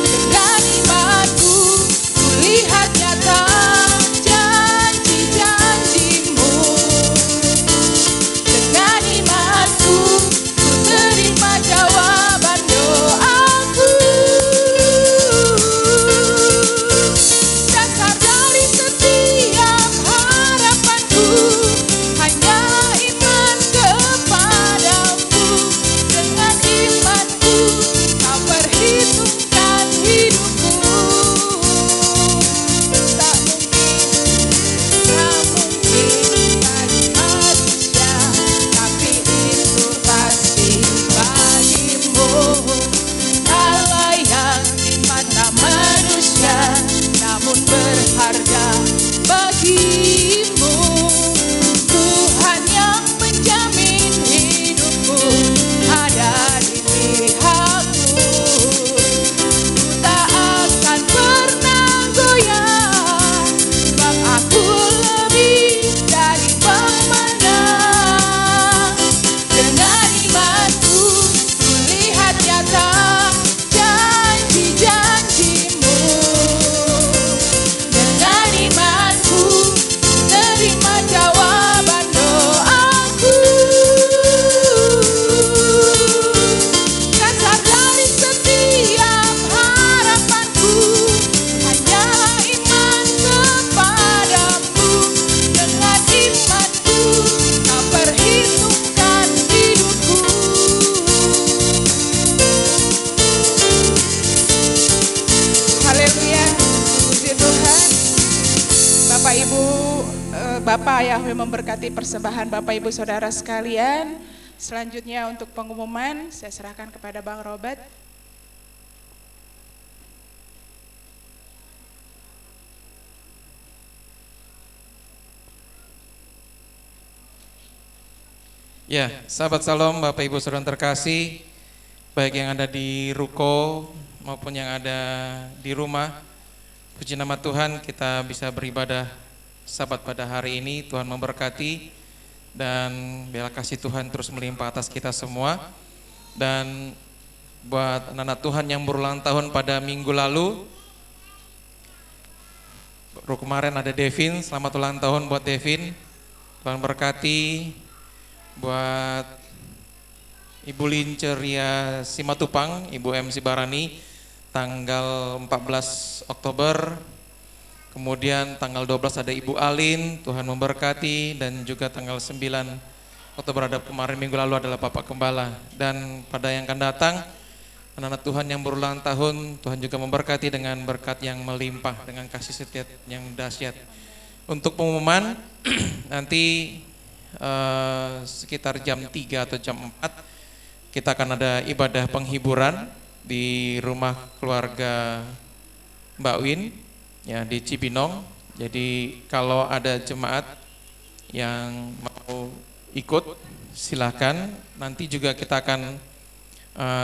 Dengan imanku ku lihat nyata janji-janjimu. Bapak Yahweh memberkati persembahan Bapak Ibu Saudara sekalian. Selanjutnya untuk pengumuman, saya serahkan kepada Bang Robert. Ya, sahabat Salom, Bapak Ibu Saudara terkasih, baik yang ada di ruko maupun yang ada di rumah, puji nama Tuhan kita bisa beribadah Sabat pada hari ini. Tuhan memberkati dan biarlah kasih Tuhan terus melimpah atas kita semua. Dan buat anak-anak Tuhan yang berulang tahun pada minggu lalu, baru kemarin ada Devin, selamat ulang tahun buat Devin. Tuhan berkati. Buat Ibu Linceria Simatupang, Ibu MC Barani, tanggal 14 Oktober. Kemudian tanggal 12 ada Ibu Alin, Tuhan memberkati. Dan juga tanggal 9 Oktober ada kemarin minggu lalu adalah Bapak Gembala. Dan pada yang akan datang, anak-anak Tuhan yang berulang tahun, Tuhan juga memberkati dengan berkat yang melimpah, dengan kasih setia yang dahsyat. Untuk pengumuman, nanti sekitar jam 3 atau jam 4 kita akan ada ibadah penghiburan di rumah keluarga Mbak Win ya di Cibinong. Jadi kalau ada jemaat yang mau ikut silahkan. Nanti juga kita akan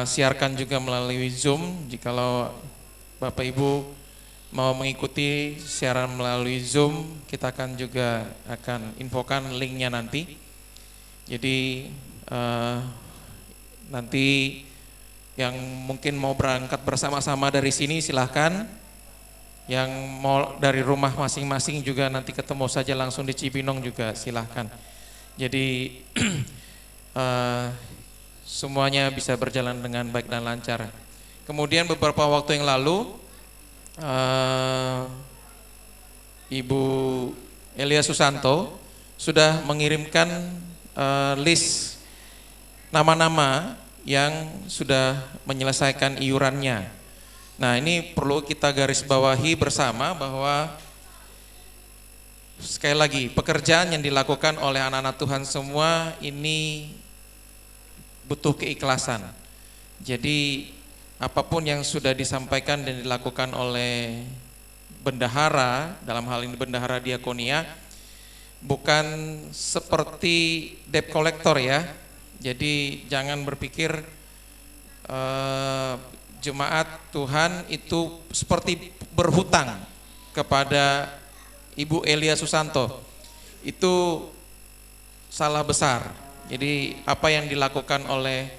siarkan juga melalui Zoom. Jikalau Bapak Ibu mau mengikuti siaran melalui Zoom, kita akan juga akan infokan linknya nanti. Jadi nanti yang mungkin mau berangkat bersama-sama dari sini silahkan. Yang mau dari rumah masing-masing juga nanti ketemu saja langsung di Cibinong juga silahkan. Jadi semuanya bisa berjalan dengan baik dan lancar. Kemudian beberapa waktu yang lalu Ibu Elia Susanto sudah mengirimkan list nama-nama yang sudah menyelesaikan iurannya. Nah, ini perlu kita garis bawahi bersama bahwa sekali lagi pekerjaan yang dilakukan oleh anak-anak Tuhan semua ini butuh keikhlasan. Jadi apapun yang sudah disampaikan dan dilakukan oleh bendahara, dalam hal ini bendahara diakonia, bukan seperti debt collector ya. Jadi jangan berpikir jemaat Tuhan itu seperti berhutang kepada Ibu Elia Susanto. Itu salah besar. Jadi apa yang dilakukan oleh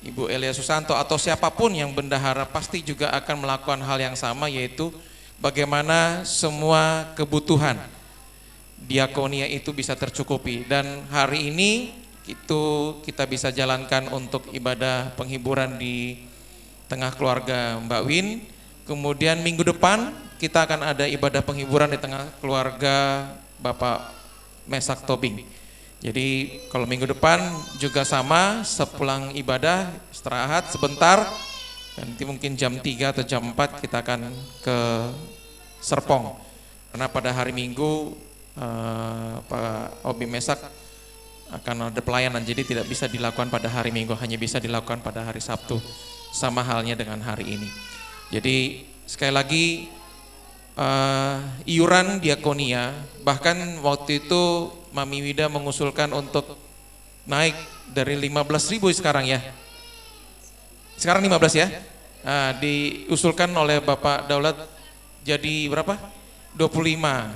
Ibu Elia Susanto atau siapapun yang bendahara pasti juga akan melakukan hal yang sama, yaitu bagaimana semua kebutuhan diakonia itu bisa tercukupi. Dan hari ini itu kita bisa jalankan untuk ibadah penghiburan di tengah keluarga Mbak Win. Kemudian minggu depan kita akan ada ibadah penghiburan di tengah keluarga Bapak Mesak Tobing. Jadi kalau minggu depan juga sama, sepulang ibadah istirahat sebentar, nanti mungkin jam 3 atau jam 4 kita akan ke Serpong. Karena pada hari Minggu Pak Obi Mesak akan ada pelayanan, jadi tidak bisa dilakukan pada hari Minggu, hanya bisa dilakukan pada hari Sabtu. Sama halnya dengan hari ini. Jadi sekali lagi iuran diakonia, bahkan waktu itu Mami Wida mengusulkan untuk naik dari 15.000 sekarang ya. Sekarang 15 ya. Nah, diusulkan oleh Bapak Daulat jadi berapa? 25.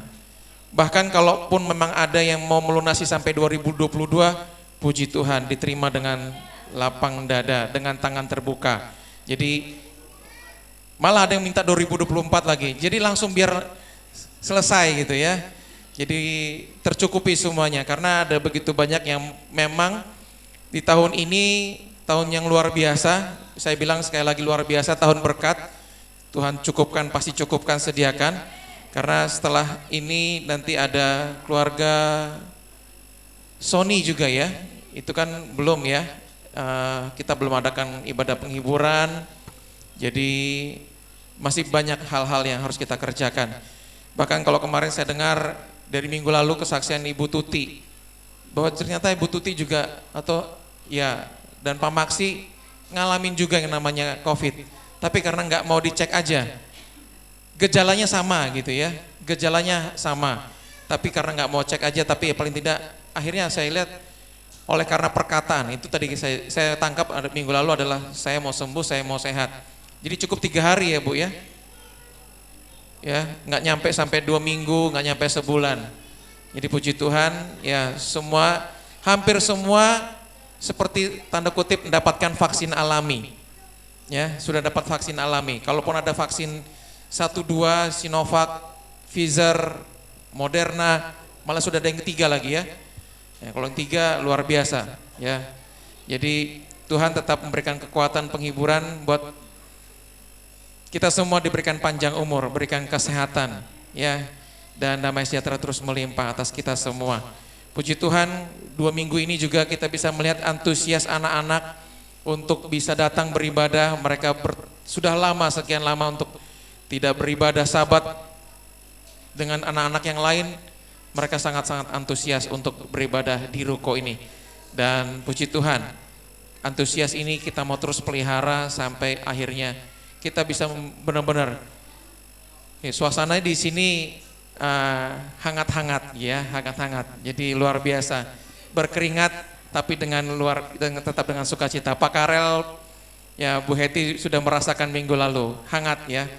Bahkan kalaupun memang ada yang mau melunasi sampai 2022, puji Tuhan diterima dengan lapang dada, dengan tangan terbuka. Jadi malah ada yang minta 2024 lagi. Jadi langsung biar selesai gitu ya. Jadi tercukupi semuanya, karena ada begitu banyak yang memang di tahun ini tahun yang luar biasa. Saya bilang sekali lagi luar biasa, tahun berkat. Tuhan cukupkan, pasti cukupkan, sediakan. Karena setelah ini nanti ada keluarga Sony juga ya. Itu kan belum ya. Kita belum adakan ibadah penghiburan. Jadi masih banyak hal-hal yang harus kita kerjakan. Bahkan kalau kemarin saya dengar dari minggu lalu kesaksian Ibu Tuti, bahwa ternyata Ibu Tuti juga dan Pak Maksi ngalamin juga yang namanya COVID, tapi karena nggak mau dicek aja, gejalanya sama gitu ya, gejalanya sama, tapi karena nggak mau cek aja, tapi paling tidak akhirnya saya lihat oleh karena perkataan itu tadi saya tangkap minggu lalu adalah saya mau sembuh, saya mau sehat. Jadi cukup 3 hari ya Bu ya, nggak nyampe sampai 2 minggu, nggak nyampe sebulan. Jadi puji Tuhan ya, hampir semua seperti tanda kutip mendapatkan vaksin alami, ya sudah dapat vaksin alami. Kalaupun ada vaksin 1-2 Sinovac, Pfizer, Moderna, malah sudah ada yang ketiga lagi ya. Kalau yang 3 luar biasa ya. Jadi Tuhan tetap memberikan kekuatan, penghiburan buat kita semua, diberikan panjang umur, berikan kesehatan ya, dan damai sejahtera terus melimpah atas kita semua. Puji Tuhan 2 minggu ini juga kita bisa melihat antusias anak-anak untuk bisa datang beribadah. Mereka sudah lama, sekian lama untuk tidak beribadah Sabat dengan anak-anak yang lain. Mereka sangat-sangat antusias untuk beribadah di ruko ini. Dan puji Tuhan, antusias ini kita mau terus pelihara sampai akhirnya kita bisa benar-benar suasana di sini hangat-hangat ya, hangat-hangat. Jadi luar biasa. Berkeringat tapi tetap dengan sukacita. Pak Karel ya, Bu Heti sudah merasakan minggu lalu hangat ya.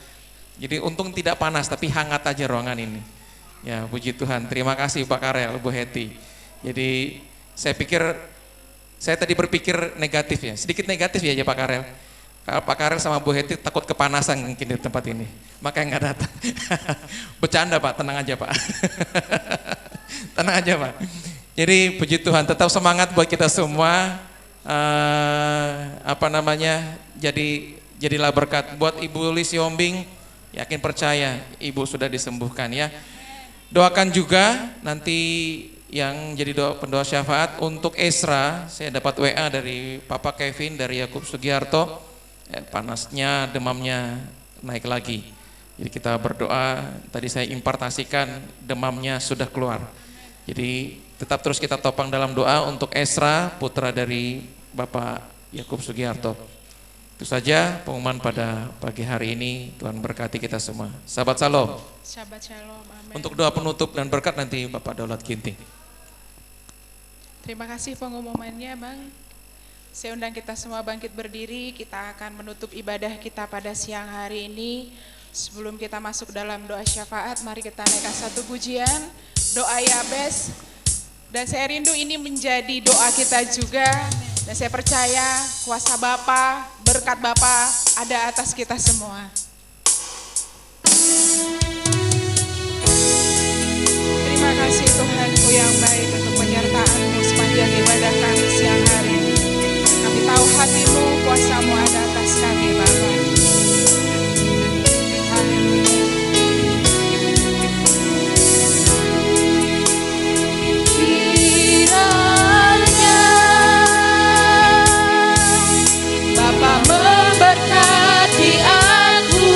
Jadi untung tidak panas tapi hangat aja ruangan ini. Ya puji Tuhan, terima kasih Pak Karel, Bu Heti. Jadi saya tadi berpikir negatif ya, sedikit negatif ya Pak Karel. Pak Karel sama Bu Heti takut kepanasan mungkin di tempat ini, makanya nggak datang. Bercanda Pak, tenang aja Pak. Tenang aja Pak. Jadi puji Tuhan, tetap semangat buat kita semua. Jadilah berkat buat Ibu Lis Yombing. Yakin percaya Ibu sudah disembuhkan ya. Doakan juga nanti yang jadi pendoa syafaat untuk Esra. Saya dapat WA dari Papa Kevin dari Yakub Sugiarto, panasnya, demamnya naik lagi. Jadi kita berdoa, tadi saya impartasikan demamnya sudah keluar. Jadi tetap terus kita topang dalam doa untuk Esra, putra dari Bapak Yakub Sugiarto. Itu saja pengumuman pada pagi hari ini. Tuhan berkati kita semua. Sahabat Shalom. Shabbat Shalom, amin. Untuk doa penutup dan berkat nanti Bapak Daulat Ginting. Terima kasih pengumumannya Bang. Saya undang kita semua bangkit berdiri. Kita akan menutup ibadah kita pada siang hari ini. Sebelum kita masuk dalam doa syafaat, mari kita naikkan satu pujian, doa Yabes. Dan saya rindu ini menjadi doa kita juga. Dan saya percaya kuasa Bapa, berkat Bapa ada atas kita semua. Terima kasih Tuhanku yang baik untuk penyertaan-Mu sepanjang ibadah kami siang hari ini. Kami tahu hati-Mu, kuasa-Mu ada atas kami Bapa. Haleluya. Kiranya Bapa memberkati aku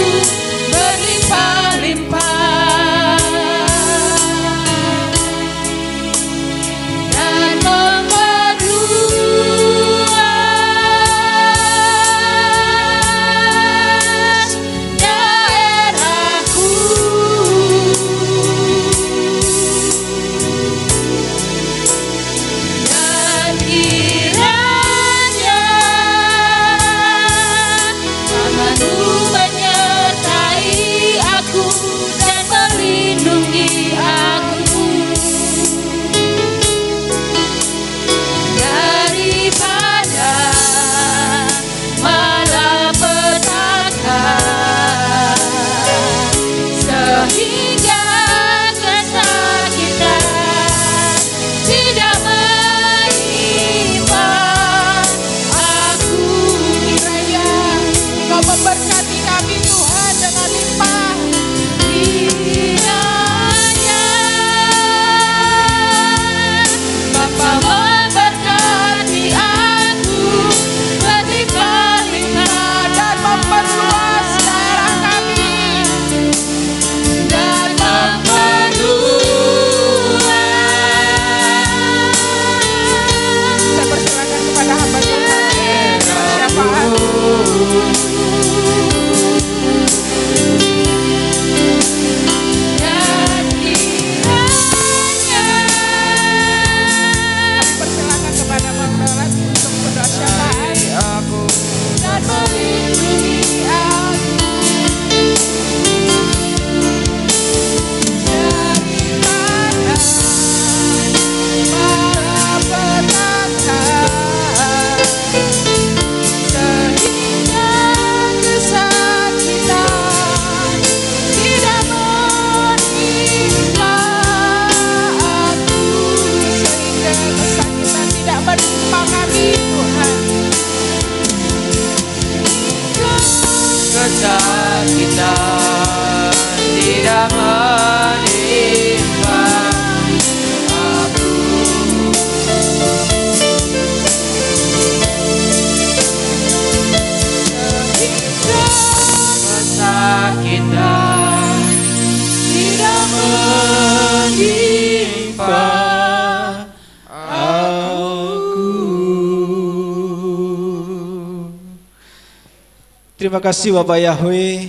Terima kasih Bapak Yahweh,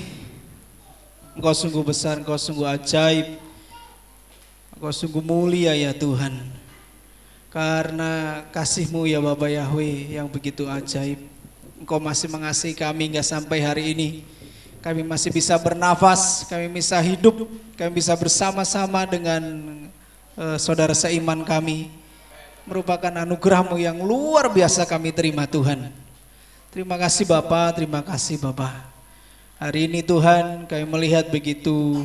Engkau sungguh besar, Engkau sungguh ajaib, Engkau sungguh mulia ya Tuhan. Karena kasih-Mu ya Bapak Yahweh yang begitu ajaib, Engkau masih mengasihi kami hingga sampai hari ini. Kami masih bisa bernafas, kami bisa hidup, kami bisa bersama-sama dengan saudara seiman kami. Merupakan anugerah-Mu yang luar biasa kami terima Tuhan. Terima kasih Bapak, terima kasih Bapak. Hari ini Tuhan kami melihat begitu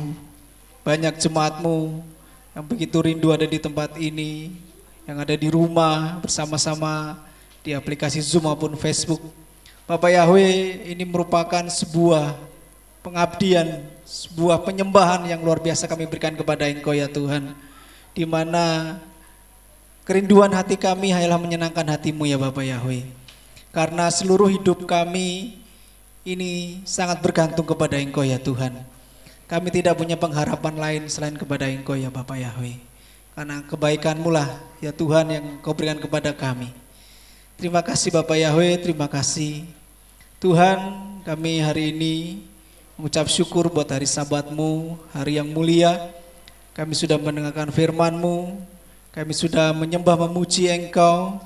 banyak jemaat-Mu yang begitu rindu ada di tempat ini, yang ada di rumah bersama-sama di aplikasi Zoom maupun Facebook. Bapak Yahweh, ini merupakan sebuah pengabdian, sebuah penyembahan yang luar biasa kami berikan kepada Engkau ya Tuhan, di mana kerinduan hati kami hanyalah menyenangkan hati-Mu ya Bapak Yahweh, karena seluruh hidup kami ini sangat bergantung kepada Engkau ya Tuhan. Kami tidak punya pengharapan lain selain kepada Engkau ya Bapak Yahweh, karena kebaikan-Mu lah ya Tuhan yang Kau berikan kepada kami. Terima kasih Bapak Yahweh, terima kasih Tuhan. Kami hari ini mengucap syukur buat hari Sabat-Mu, hari yang mulia. Kami sudah mendengarkan firman-Mu, kami sudah menyembah memuji Engkau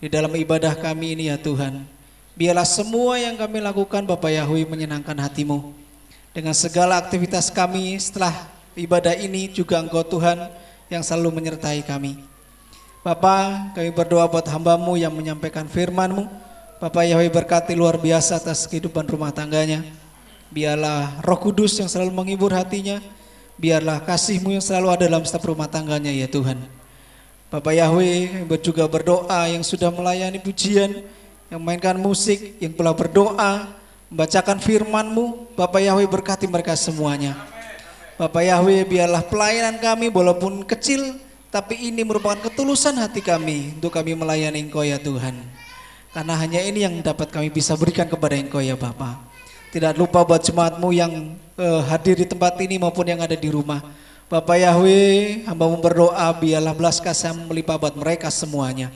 di dalam ibadah kami ini ya Tuhan. Biarlah semua yang kami lakukan Bapak Yahweh menyenangkan hati-Mu. Dengan segala aktivitas kami setelah ibadah ini juga Engkau Tuhan yang selalu menyertai kami. Bapa, kami berdoa buat hamba-Mu yang menyampaikan firman-Mu. Bapak Yahweh berkati luar biasa atas kehidupan rumah tangganya. Biarlah Roh Kudus yang selalu menghibur hatinya, biarlah kasih-Mu yang selalu ada dalam setiap rumah tangganya ya Tuhan. Bapak Yahweh, kami juga berdoa yang sudah melayani pujian, yang mainkan musik, yang telah berdoa, membacakan firman-Mu. Bapak Yahweh berkati mereka semuanya. Bapak Yahweh, biarlah pelayanan kami walaupun kecil, tapi ini merupakan ketulusan hati kami untuk kami melayani Engkau ya Tuhan. Karena hanya ini yang dapat kami bisa berikan kepada Engkau ya Bapa. Tidak lupa buat jemaat-Mu yang hadir di tempat ini maupun yang ada di rumah. Bapak Yahweh, hamba-Mu berdoa biarlah belas kasih-Mu melimpah buat mereka semuanya.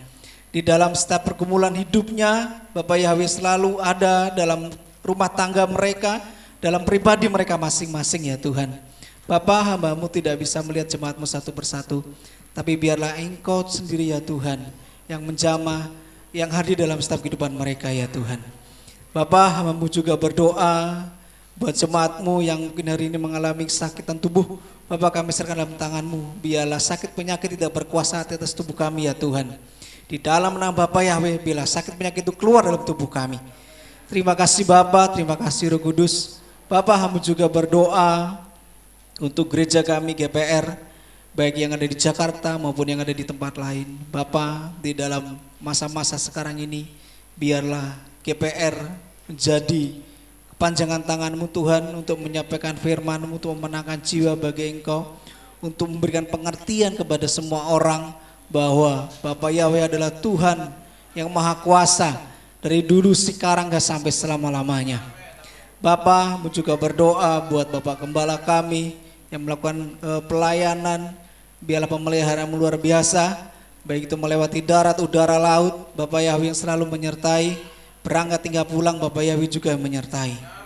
Di dalam setiap pergumulan hidupnya, Bapak Yahweh selalu ada dalam rumah tangga mereka, dalam pribadi mereka masing-masing ya Tuhan. Bapak, hamba-Mu tidak bisa melihat jemaat-Mu satu persatu, tapi biarlah Engkau sendiri ya Tuhan yang menjamah, yang hadir dalam setiap kehidupan mereka ya Tuhan. Bapak, hamba-Mu juga berdoa buat jemaat-Mu yang mungkin hari ini mengalami kesakitan tubuh. Bapak, kami serahkan dalam tangan-Mu. Biarlah sakit penyakit tidak berkuasa atas tubuh kami ya Tuhan. Di dalam nama Bapak Yahweh, biarlah sakit penyakit itu keluar dalam tubuh kami. Terima kasih Bapak, terima kasih Roh Kudus. Bapak, hamba juga berdoa untuk gereja kami GPR, baik yang ada di Jakarta maupun yang ada di tempat lain. Bapak, di dalam masa-masa sekarang ini, biarlah GPR menjadi kepanjangan tangan-Mu Tuhan untuk menyampaikan firman-Mu, untuk memenangkan jiwa bagi Engkau, untuk memberikan pengertian kepada semua orang bahwa Bapak Yahweh adalah Tuhan yang maha kuasa dari dulu sekarang dan sampai selama-lamanya. Bapak, Mu juga berdoa buat Bapak Gembala kami yang melakukan pelayanan, biarlah pemeliharaan-Mu luar biasa, baik itu melewati darat, udara, laut. Bapak Yahweh yang selalu menyertai, berangkat hingga pulang Bapak Yahweh juga menyertai.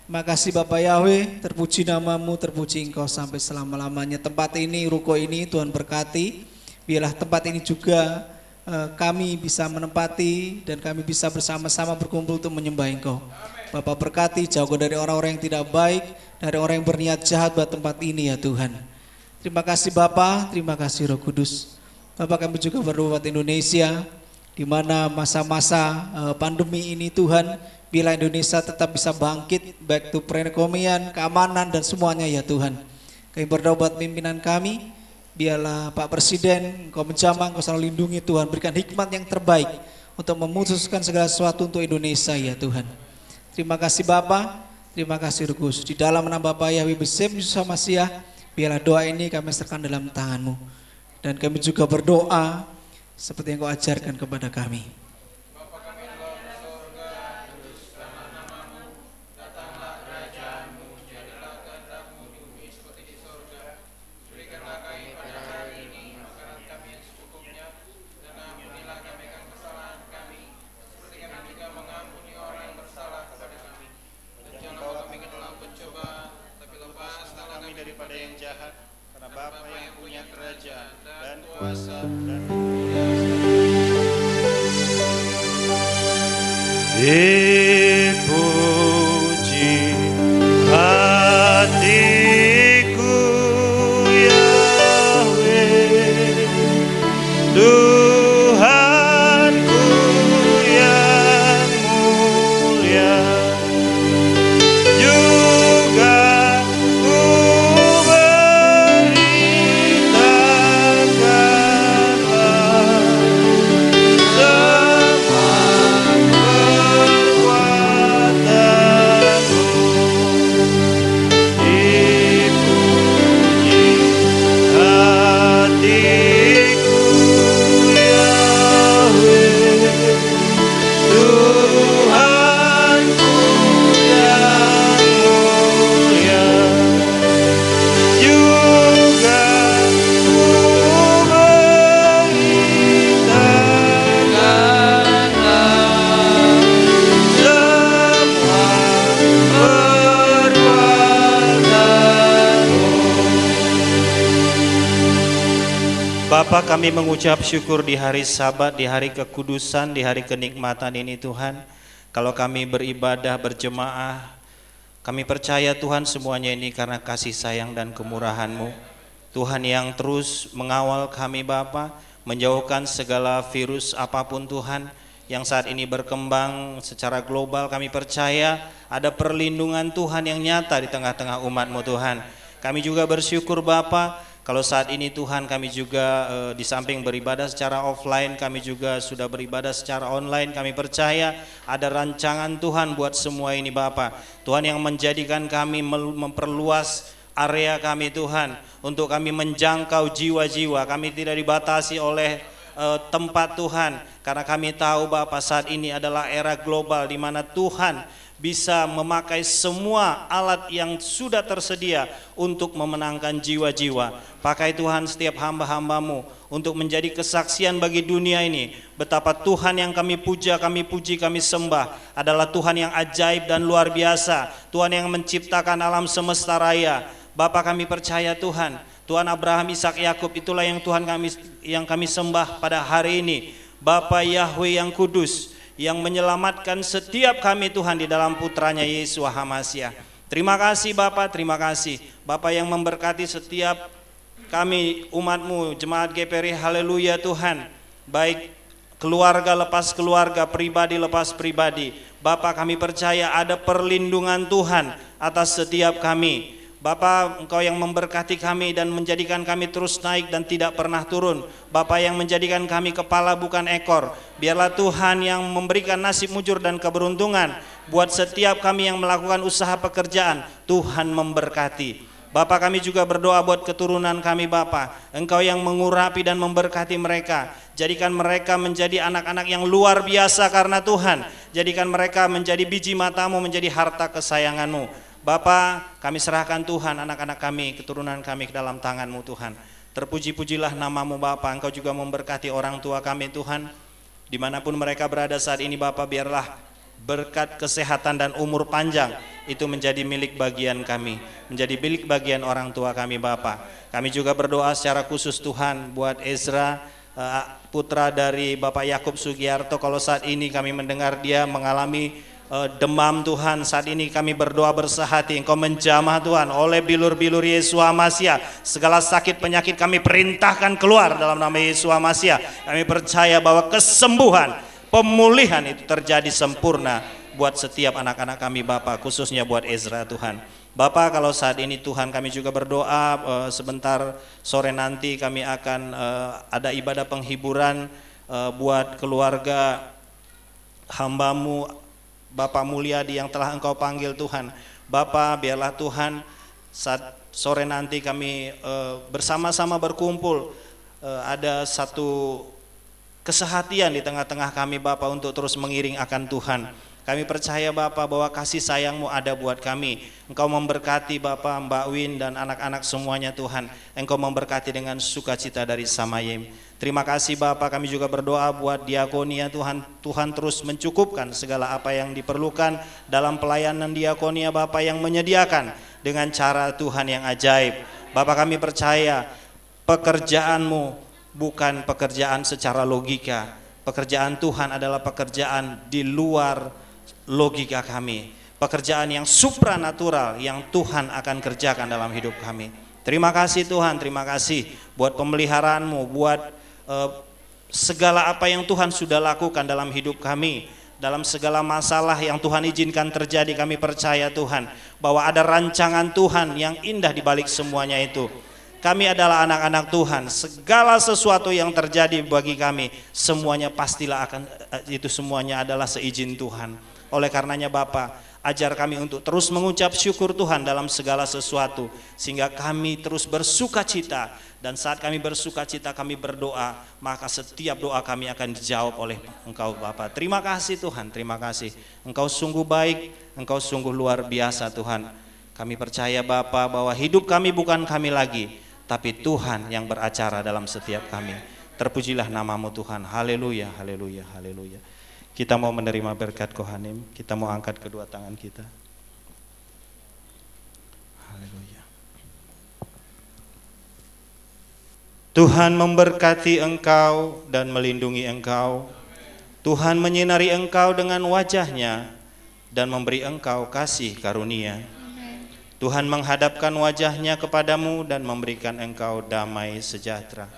Terima kasih Bapak Yahweh, terpuji nama-Mu, terpuji Engkau sampai selama-lamanya. Tempat ini, ruko ini Tuhan berkati, biarlah tempat ini juga kami bisa menempati dan kami bisa bersama-sama berkumpul untuk menyembah Engkau. Bapak berkati, jauh dari orang-orang yang tidak baik, dari orang yang berniat jahat buat tempat ini ya Tuhan. Terima kasih Bapak, terima kasih Roh Kudus. Bapak, kami juga berdoa buat Indonesia, di mana masa-masa pandemi ini Tuhan, bila Indonesia tetap bisa bangkit, baik itu perekonomian, keamanan dan semuanya ya Tuhan. Kami berdoa buat pimpinan kami, biarlah Pak Presiden, Engkau menjamah, Engkau selalu lindungi Tuhan, berikan hikmat yang terbaik untuk memutuskan segala sesuatu untuk Indonesia ya Tuhan. Terima kasih Bapa, terima kasih Roh Kudus. Di dalam nama Bapa Yahweh Besar Yesus Masiah, biarlah doa ini kami serahkan dalam tangan-Mu. Dan kami juga berdoa seperti yang Kau ajarkan kepada kami. karena Bapa yang punya kerajaan dan kuasa dan dipuji hatiku Yahweh, Tuhanku yang mulia. Juga ku beritakanlah Bapa, kami mengucap syukur di hari Sabat, di hari kekudusan, di hari kenikmatan ini Tuhan. Kalau kami beribadah berjemaah, kami percaya Tuhan semuanya ini karena kasih sayang dan kemurahan-Mu. Tuhan yang terus mengawal kami Bapa, menjauhkan segala virus apapun Tuhan yang saat ini berkembang secara global. Kami percaya ada perlindungan Tuhan yang nyata di tengah-tengah umat-Mu Tuhan. Kami juga bersyukur Bapa, kalau saat ini Tuhan kami juga di samping beribadah secara offline, kami juga sudah beribadah secara online. Kami percaya ada rancangan Tuhan buat semua ini Bapa. Tuhan yang menjadikan kami memperluas area kami Tuhan, untuk kami menjangkau jiwa-jiwa. Kami tidak dibatasi oleh tempat Tuhan, karena kami tahu Bapa saat ini adalah era global di mana Tuhan bisa memakai semua alat yang sudah tersedia untuk memenangkan jiwa-jiwa. Pakai Tuhan setiap hamba-hamba-Mu untuk menjadi kesaksian bagi dunia ini betapa Tuhan yang kami puja, kami puji, kami sembah adalah Tuhan yang ajaib dan luar biasa, Tuhan yang menciptakan alam semesta raya. Bapa, kami percaya Tuhan, Tuhan Abraham, Ishak, Yakub, itulah yang Tuhan kami sembah pada hari ini. Bapa Yahweh yang kudus, yang menyelamatkan setiap kami Tuhan di dalam putranya Yesus Hamasiah. Terima kasih Bapa, terima kasih Bapa yang memberkati setiap kami umat-Mu, jemaat GPRI. Haleluya Tuhan, baik keluarga lepas keluarga, pribadi lepas pribadi. Bapa, kami percaya ada perlindungan Tuhan atas setiap kami. Bapa, Engkau yang memberkati kami dan menjadikan kami terus naik dan tidak pernah turun. Bapa yang menjadikan kami kepala bukan ekor. Biarlah Tuhan yang memberikan nasib mujur dan keberuntungan buat setiap kami yang melakukan usaha pekerjaan. Tuhan memberkati. Bapa, kami juga berdoa buat keturunan kami Bapa. Engkau yang mengurapi dan memberkati mereka. Jadikan mereka menjadi anak-anak yang luar biasa karena Tuhan. Jadikan mereka menjadi biji mata-Mu, menjadi harta kesayangan-Mu. Bapa, kami serahkan Tuhan anak-anak kami, keturunan kami ke dalam tangan-Mu Tuhan. Terpuji-pujilah nama-Mu Bapa. Engkau juga memberkati orang tua kami Tuhan, dimanapun mereka berada saat ini Bapa. Biarlah berkat kesehatan dan umur panjang itu menjadi milik bagian kami, menjadi milik bagian orang tua kami Bapa. Kami juga berdoa secara khusus Tuhan buat Ezra, putra dari Bapak Yakub Sugiarto. Kalau saat ini kami mendengar dia mengalami demam Tuhan, saat ini kami berdoa bersahati, Engkau menjamah Tuhan oleh bilur-bilur Yesus Hamasiah. Segala sakit penyakit kami perintahkan keluar dalam nama Yesus Hamasiah. Kami percaya bahwa kesembuhan, pemulihan itu terjadi sempurna buat setiap anak-anak kami Bapa, khususnya buat Ezra Tuhan. Bapa, kalau saat ini Tuhan kami juga berdoa, sebentar sore nanti kami akan ada ibadah penghiburan buat keluarga hamba-Mu Bapak Mulyadi yang telah Engkau panggil Tuhan. Bapa, biarlah Tuhan saat sore nanti kami bersama-sama berkumpul, ada satu kesehatian di tengah-tengah kami Bapa untuk terus mengiring akan Tuhan. Kami percaya Bapa bahwa kasih sayang-Mu ada buat kami. Engkau memberkati Bapa, Mbak Win dan anak-anak semuanya Tuhan. Engkau memberkati dengan sukacita dari Samayim. Terima kasih Bapa, kami juga berdoa buat diakonia Tuhan. Tuhan terus mencukupkan segala apa yang diperlukan dalam pelayanan diakonia Bapa, yang menyediakan dengan cara Tuhan yang ajaib. Bapa, kami percaya pekerjaan-Mu bukan pekerjaan secara logika. Pekerjaan Tuhan adalah pekerjaan di luar logika kami. Pekerjaan yang supranatural yang Tuhan akan kerjakan dalam hidup kami. Terima kasih Tuhan, terima kasih buat pemeliharaan-Mu, buat segala apa yang Tuhan sudah lakukan dalam hidup kami. Dalam segala masalah yang Tuhan izinkan terjadi, kami percaya Tuhan bahwa ada rancangan Tuhan yang indah di balik semuanya itu. Kami adalah anak-anak Tuhan, segala sesuatu yang terjadi bagi kami, semuanya pastilah akan, itu semuanya adalah seizin Tuhan. Oleh karenanya Bapa, ajar kami untuk terus mengucap syukur Tuhan dalam segala sesuatu, sehingga kami terus bersuka cita, dan saat kami bersuka cita kami berdoa, maka setiap doa kami akan dijawab oleh Engkau Bapa. Terima kasih Tuhan, terima kasih. Engkau sungguh baik, Engkau sungguh luar biasa Tuhan. Kami percaya Bapa bahwa hidup kami bukan kami lagi, tapi Tuhan yang beracara dalam setiap kami. Terpujilah nama-Mu Tuhan. Haleluya, haleluya, haleluya. Kita mau menerima berkat Kohanim, kita mau angkat kedua tangan kita. Haleluya. Tuhan memberkati engkau dan melindungi engkau. Tuhan menyinari engkau dengan wajah-Nya dan memberi engkau kasih karunia. Tuhan menghadapkan wajah-Nya kepadamu dan memberikan engkau damai sejahtera.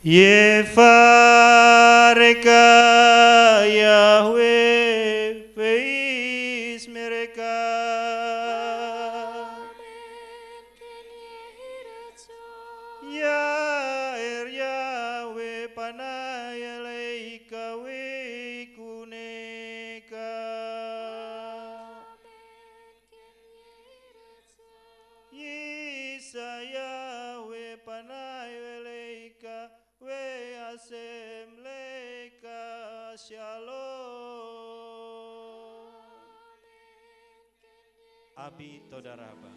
Yefareka Yahweh feis mereka. Yair Yahweh panai leika we kuneka. Yisa Yahweh panai leika we asemleka shalom. Abi Todaraba.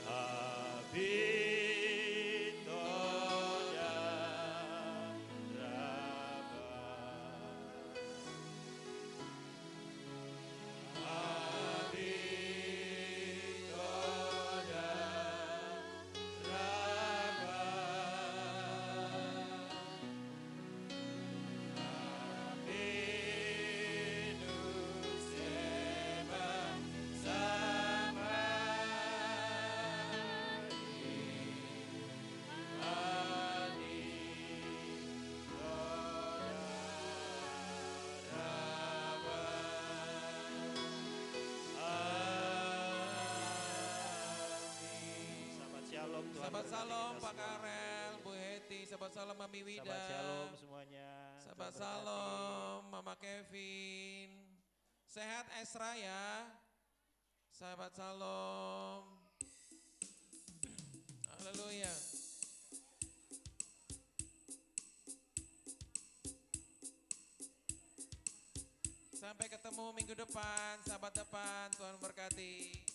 Abi Sahabat Salam Pak Karel, Bu Heti, sahabat Salam Mami Wida. Sahabat Shalom semuanya. Sahabat Salam Mama Kevin. Sehat Esra ya. Sahabat Salam. Haleluya. Sampai ketemu minggu depan, sahabat depan, Tuhan berkati.